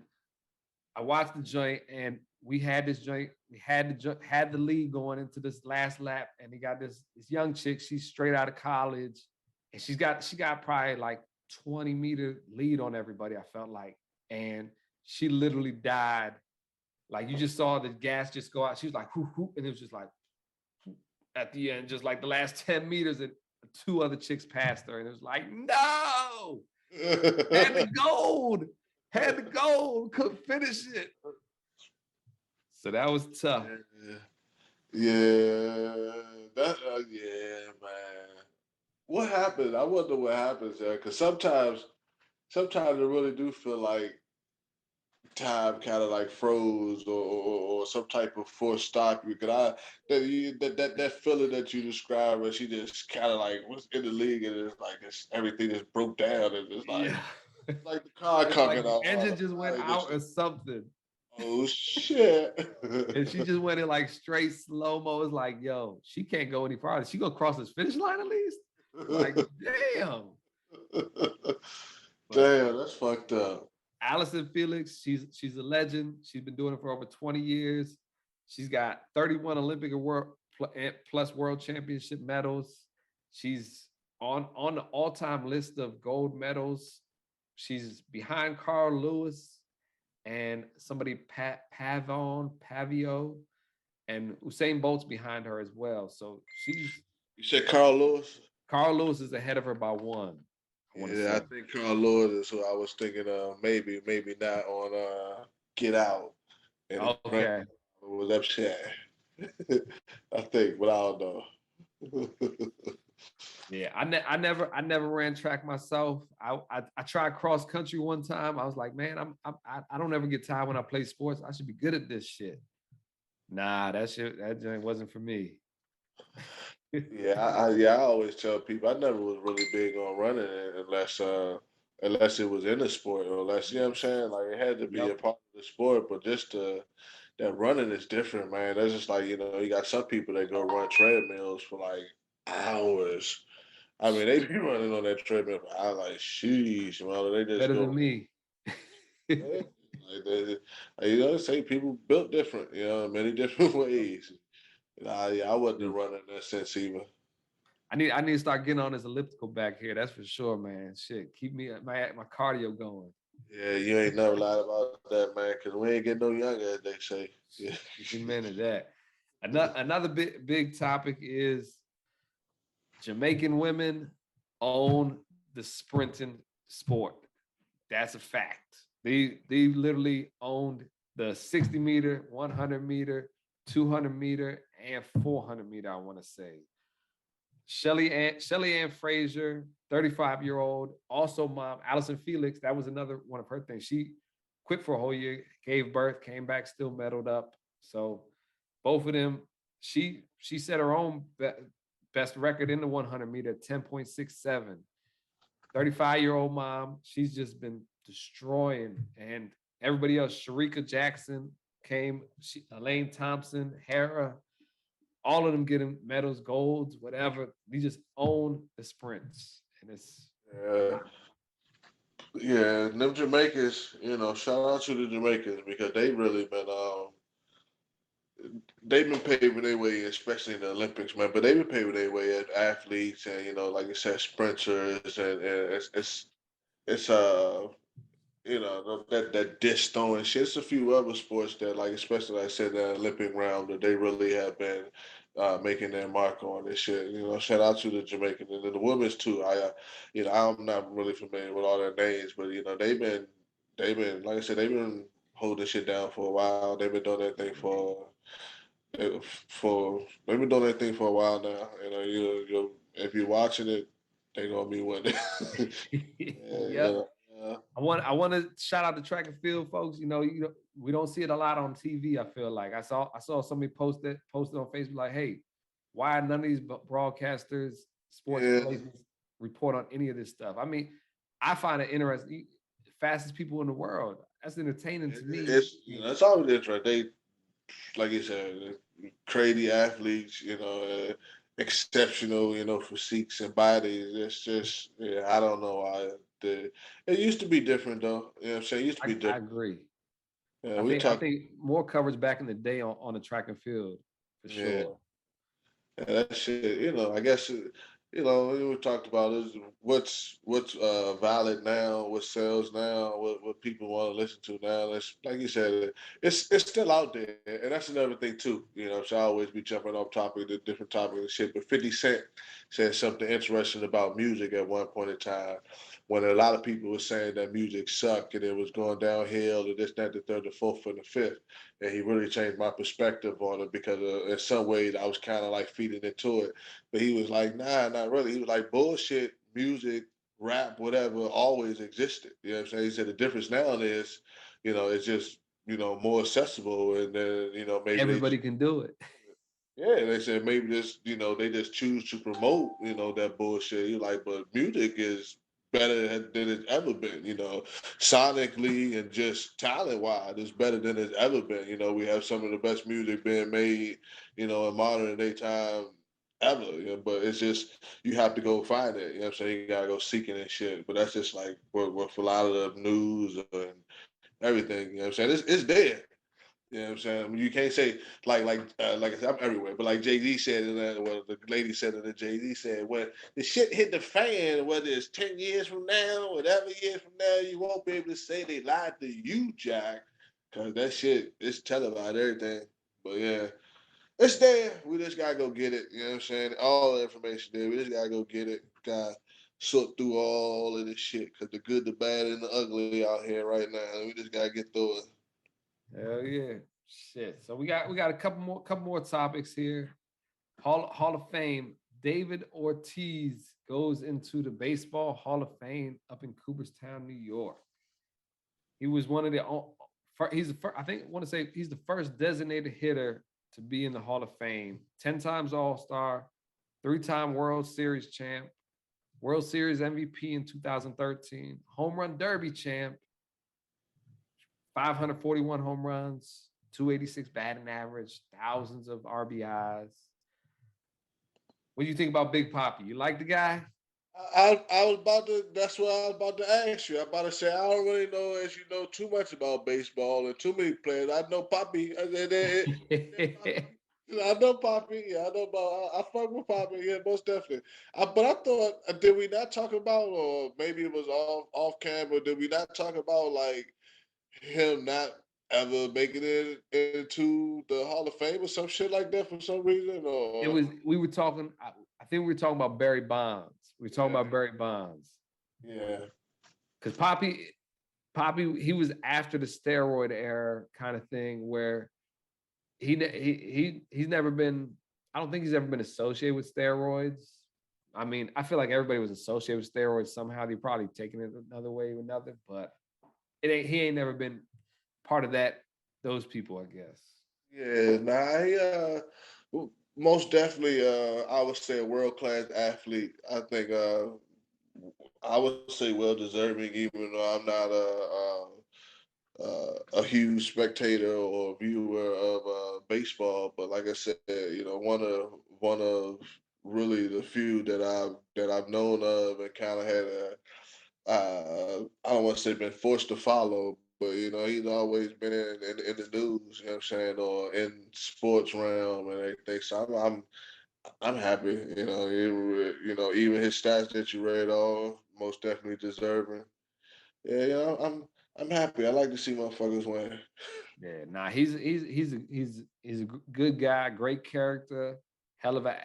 I watched the joint, and we had this joint. We had the lead going into this last lap, and he got this young chick. She's straight out of college, and she got probably like 20-meter lead on everybody. I felt like, and she literally died. Like you just saw the gas just go out. She was like, whoo, whoo, and it was just like at the end, just like the last 10 meters, and 2 other chicks passed her, and it was like, no, had the gold. Had the gold, couldn't finish it. So that was tough. Yeah, that yeah, man. What happened? I wonder what happens there, because sometimes it really do feel like time kind of like froze or some type of forced stop. Because that feeling that you described, where she just kind of like was in the league and it's like everything just broke down and it's like. Yeah. Like the car It's coming like the out. engine just went out or something. Oh shit. And she just went in like straight slow-mo. It's like, yo, she can't go any farther. She gonna cross this finish line at least? Like, damn. Damn, that's fucked up. Allison Felix, she's a legend. She's been doing it for over 20 years. She's got 31 Olympic plus World Championship medals. She's on the all-time list of gold medals. She's behind Carl Lewis and somebody Pavio, and Usain Bolt's behind her as well. So she's. You said Carl Lewis? Carl Lewis is ahead of her by 1. I think Carl Lewis is who I was thinking of. Maybe not on Get Out. And okay. Was upset. I think, but I don't know. Yeah, I never ran track myself. I tried cross country one time. I was like, man, I don't ever get tired when I play sports. I should be good at this shit. Nah, that joint wasn't for me. I always tell people I never was really big on running unless it was in the sport, or unless, you know what I'm saying? Like it had to be a part of the sport, but just that running is different, man. That's just like, you got some people that go run treadmills for like hours. I mean, they be running on that treadmill for hours, like, sheesh, man. They just Better go, than me. Say people built different, many different ways. I wasn't running in that sense either. I need to start getting on this elliptical back here. That's for sure, man. Shit, keep my cardio going. Yeah, you ain't never lied about that, man. Because we ain't getting no younger, as they say. Yeah. Amen to that. Another big topic is Jamaican women own the sprinting sport. That's a fact. They literally owned the 60 meter, 100 meter, 200 meter, and 400 meter, I want to say. Shelly Ann Frazier, 35-year-old, also mom, Allison Felix, that was another one of her things. She quit for a whole year, gave birth, came back, still medaled up. So both of them, she set her own best record in the 100 meter, 10.67. 35-year-old mom, she's just been destroying. And everybody else, Sharika Jackson came, Elaine Thompson, Hera, all of them getting medals, golds, whatever. We just own the sprints. And it's and them Jamaicans, shout out to the Jamaicans, because they really been they've been paving their way, especially in the Olympics, man. But they've been paving their way as athletes, and like you said, sprinters, and it's that disc throwing shit. It's a few other sports that, like, especially like I said, the Olympic realm, that they really have been making their mark on this shit. Shout out to the Jamaican and then the women's too. I'm not really familiar with all their names, but they've been like I said, they've been holding shit down for a while. They've been doing that thing they've been doing that thing for a while now. You if you're watching it, they gonna be winning. Yep. I want to shout out the track and field folks. We don't see it a lot on TV. I feel like I saw somebody posted on Facebook like, "Hey, why are none of these broadcasters, sports places report on any of this stuff?" I mean, I find it interesting. Fastest people in the world. That's entertaining to me. It's always interesting. They, like you said, crazy athletes. Exceptional. Physiques and bodies. It's just, I don't know why. It used to be different though. You know what I'm saying? It used to be different. I agree. Yeah, I think more coverage back in the day on the track and field for sure. Yeah, that shit. I guess we talked about is what's valid now, what sells now, what people want to listen to now. It's like you said, it's still out there, and that's another thing too. So I always be jumping off topic to different topics and shit. But 50 Cent said something interesting about music at one point in time, when a lot of people were saying that music sucked and it was going downhill, and this, that, the third, the fourth, and the fifth. And he really changed my perspective on it, because in some ways I was kind of like feeding into it. But he was like, nah, not really. He was like, bullshit music, rap, whatever, always existed. You know what I'm saying? He said the difference now is, it's just, more accessible, and then, maybe everybody can do it. Yeah, they said maybe they just choose to promote, that bullshit. You're like, but music is better than it's ever been, sonically and just talent wise, it's better than it's ever been. We have some of the best music being made, in modern day time ever. But it's just, you have to go find it. You know what I'm saying? You gotta go seeking and shit. But that's just like with a lot of the news and everything. You know what I'm saying? It's there. You know what I'm saying? I mean, you can't say like I said, I'm everywhere, but like Jay-Z said, the lady said, and Jay-Z said, when the shit hit the fan, whether it's 10 years from now, whatever years from now, you won't be able to say they lied to you, Jack, because that shit is televised, everything. But yeah, it's there. We just gotta go get it. You know what I'm saying? All the information there. We just gotta go get it. Gotta sort through all of this shit, because the good, the bad, and the ugly out here right now. We just gotta get through it. Hell yeah. Shit. So we got a couple more topics here. Hall of Fame. David Ortiz goes into the Baseball Hall of Fame up in Cooperstown, New York. He was one of the he's the first, I think I want to say he's the first designated hitter to be in the Hall of Fame. 10 times All-Star, 3-time World Series champ, World Series MVP in 2013, Home Run Derby champ, 541 home runs, 286 batting average, thousands of RBIs. What do you think about Big Papi? You like the guy? I was about to. That's what I was about to ask you. I'm about to say I don't really know, as you know, too much about baseball and too many players. I know Papi. I know Papi. Yeah, I know about. I fuck with Papi. Yeah, most definitely. But I thought, did we not talk about, or maybe it was off camera? Did we not talk about like him not ever making it into the Hall of Fame or some shit like that for some reason? It Or was, we were talking, I think we were talking about Barry Bonds. We were talking about Barry Bonds. Yeah. Because Papi, he was after the steroid era kind of thing, where he's never been, I don't think he's ever been associated with steroids. I mean, I feel like everybody was associated with steroids somehow. They probably taken it another way or another, but he ain't never been part of those people, I guess. Yeah, nah, most definitely, I would say a world class athlete. I think I would say well deserving, even though I'm not a huge spectator or viewer of baseball. But like I said, one of really the few that I've known of and kind of had I don't want to say been forced to follow, but he's always been in the news. You know what I'm saying, or in sports realm and everything. So I'm happy. Even his stats that you read off, most definitely deserving. Yeah, I'm happy. I like to see motherfuckers win. Yeah, nah, he's a good guy, great character, hell of a.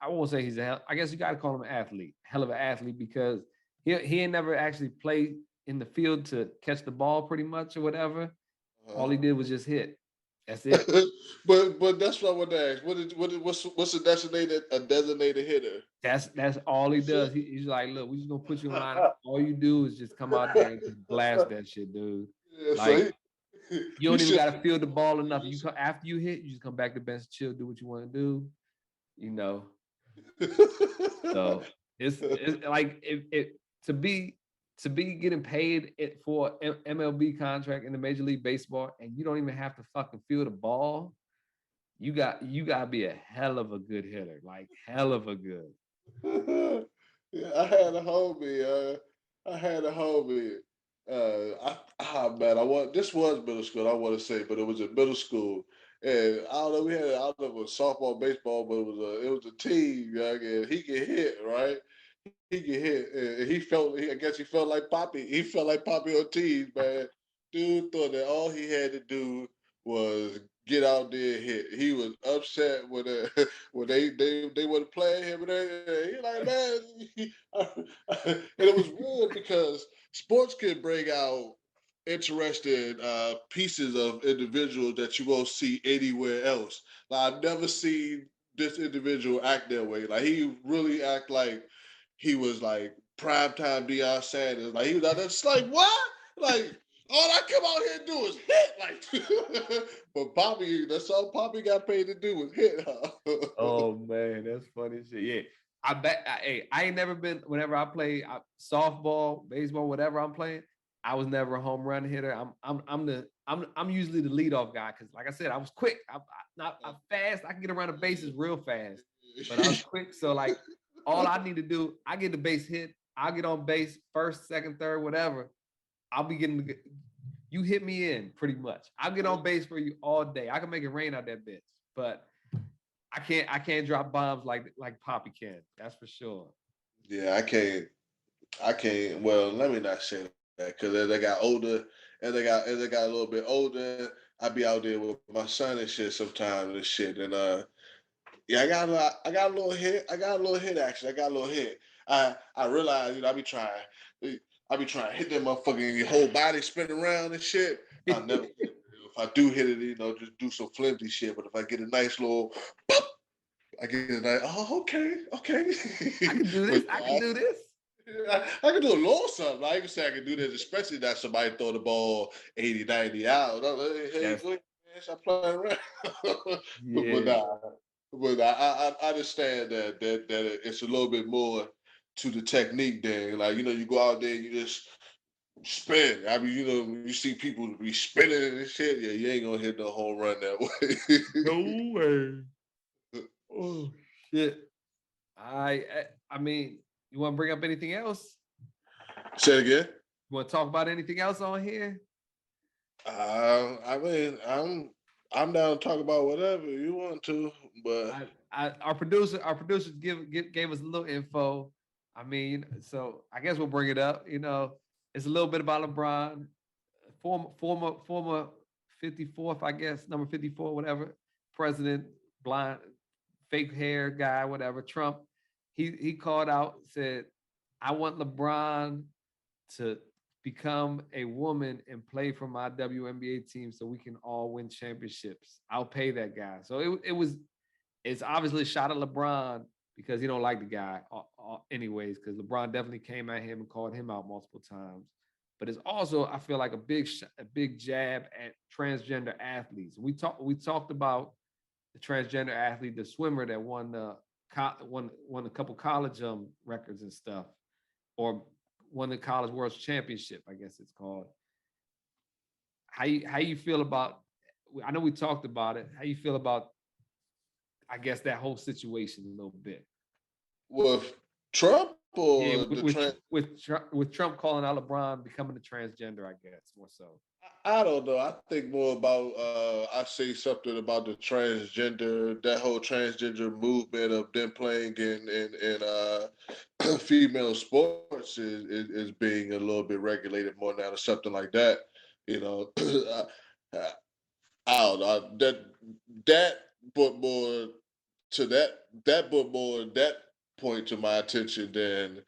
I won't say he's a hell. I guess you got to call him an athlete, hell of an athlete because he ain't never actually played in the field to catch the ball, pretty much or whatever. All he did was just hit. That's it. but that's what I want to ask. What's a designated hitter? That's all he does. He's like, look, we just gonna put you in line. All you do is just come out there and just blast that shit, dude. Yeah, Like you he don't even should. gotta feel the ball enough. You come after you hit, you just come back to bench, chill, do what you want to do. You know. So it's like it to be getting paid for MLB contract in the Major League Baseball, and you don't even have to fucking feel the ball. You gotta be a hell of a good hitter, like hell of a good. Yeah, I had a homie. I had a homie. Man, this was middle school. I want to say, but it was in middle school, and I don't know. I don't know if it was softball, baseball, but it was a team. And he could hit, right? He could hit, and I guess he felt like Poppy. He felt like Poppy on teams, man. Dude thought that all he had to do was get out there and hit. He was upset when when they weren't playing him, and he like, man, and it was weird because sports can bring out interesting pieces of individuals that you won't see anywhere else. Like I've never seen this individual act that way. Like he really act like he was like primetime Deion Sanders. Like he was out there just like, what? Like all I come out here and do is hit. Like but Poppy, that's all Poppy got paid to do was hit, huh? Oh man, that's funny shit. Yeah. I bet I ain't never been whenever I play softball, baseball, whatever I'm playing, I was never a home run hitter. I'm usually the leadoff guy because like I said, I was quick. I'm fast. I can get around the bases real fast, but I was quick. So like all I need to do, I get the base hit, I'll get on base first, second, third, whatever. I'll be getting you hit me in pretty much. I'll get on base for you all day. I can make it rain out that bitch, but I can't drop bombs like Poppy can. That's for sure. Yeah, I can't. Well, let me not say that because as they got older, as they got a little bit older, I be out there with my son and shit sometimes and shit. And yeah, I got a little hit. I got a little hit action. I got a little hit. I realize I be trying to hit that motherfucking your whole body spinning around and shit. I never. If I do hit it, just do some flimsy shit. But if I get a nice little, boop, I get a nice. Oh, okay. I can do this. I can do this. I can do a little something. I can say I can do this, especially that somebody throw the ball 80, 90 out. I'm like, hey, Yes. go ahead, man, stop playing around. Yeah. But nah, but I understand that it's a little bit more to the technique thing. Like, you go out there and you just spin. I mean, you see people be spinning and shit. Yeah, you ain't gonna hit no home run that way. No way. Oh shit. I mean, you want to bring up anything else? Say it again. You want to talk about anything else on here? I mean, I'm down to talk about whatever you want to, but Our producers gave us a little info. I mean, so I guess we'll bring it up. It's a little bit about LeBron, former 54th, I guess, number 54, whatever, president, blind, fake hair guy, whatever, Trump. He called out, said, I want LeBron to become a woman and play for my WNBA team so we can all win championships. I'll pay that guy. So it's obviously a shot at LeBron because he don't like the guy anyways, because LeBron definitely came at him and called him out multiple times. But it's also, I feel like a big jab at transgender athletes. We talked about the transgender athlete, the swimmer that won a couple college records and stuff, or won the College World Championship, I guess it's called. How you feel about? I know we talked about it. How you feel about? I guess that whole situation a little bit. With Trump or the with Trump calling out LeBron becoming a transgender, I guess more so. I don't know. I think more about I say something about the transgender, that whole transgender movement of them playing in female sports is being a little bit regulated more now or something like that. You know, I don't know. That brought more to that brought more that point to my attention than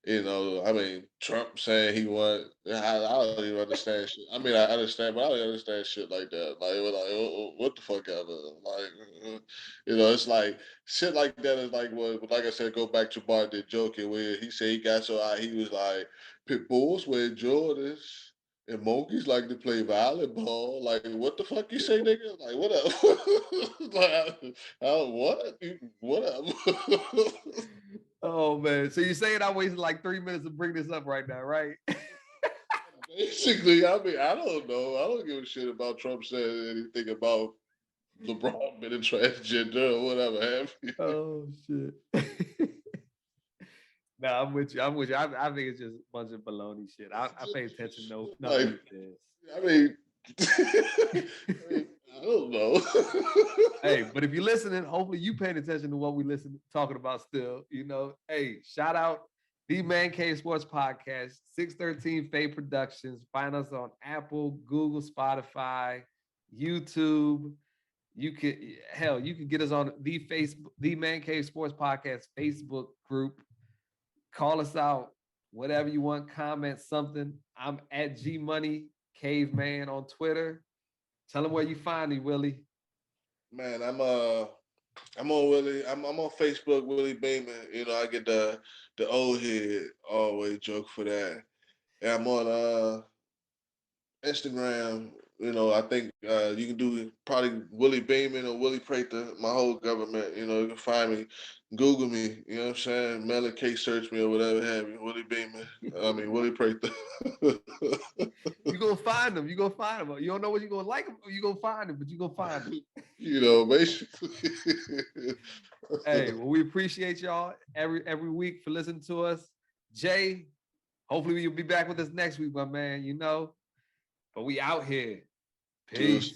I mean, Trump saying he want. I don't even understand shit. I mean, I understand, but I don't understand shit like that. Like, we're like, what the fuck ever? Like, it's like shit like that is like what, like I said, go back to Bart did joking where he said he got so high, he was like, pit bulls wear Jordans and monkeys like to play volleyball. Like, what the fuck you say, nigga? Like, whatever. Like, what? Whatever. Oh man! So you're saying I wasted like 3 minutes to bring this up right now, right? Basically, I mean, I don't know. I don't give a shit about Trump saying anything about LeBron being a transgender or whatever have you. Oh shit! Nah, I'm with you. I'm with you. I think it's just a bunch of baloney shit. I pay attention. No, nothing Like, he says. I mean, I don't know. Hey, but if you're listening, hopefully you paying attention to what we talking about still. Hey, shout out the Man Cave Sports Podcast, 613 Faye Productions. Find us on Apple, Google, Spotify, YouTube. You can get us on the Man Cave Sports Podcast Facebook group. Call us out, whatever you want, comment something. I'm at G Money Caveman on Twitter. Tell them where you find me, Willie. Man, I'm on Willie. I'm on Facebook, Willie Beeman. I get the old head always joke for that. And I'm on Instagram. I think you can do probably Willie Beeman or Willie Prather, my whole government. You can find me, Google me, you know what I'm saying? Mail a case, search me or whatever have you. Willie Beeman. I mean, Willie Prather. You're going to find them. You're going to find them. You don't know what you're going to like them, you're going to find them, but you're going to find them. Basically. Hey, well, we appreciate y'all every week for listening to us. Jay, hopefully you'll be back with us next week, my man, But we out here. Peace.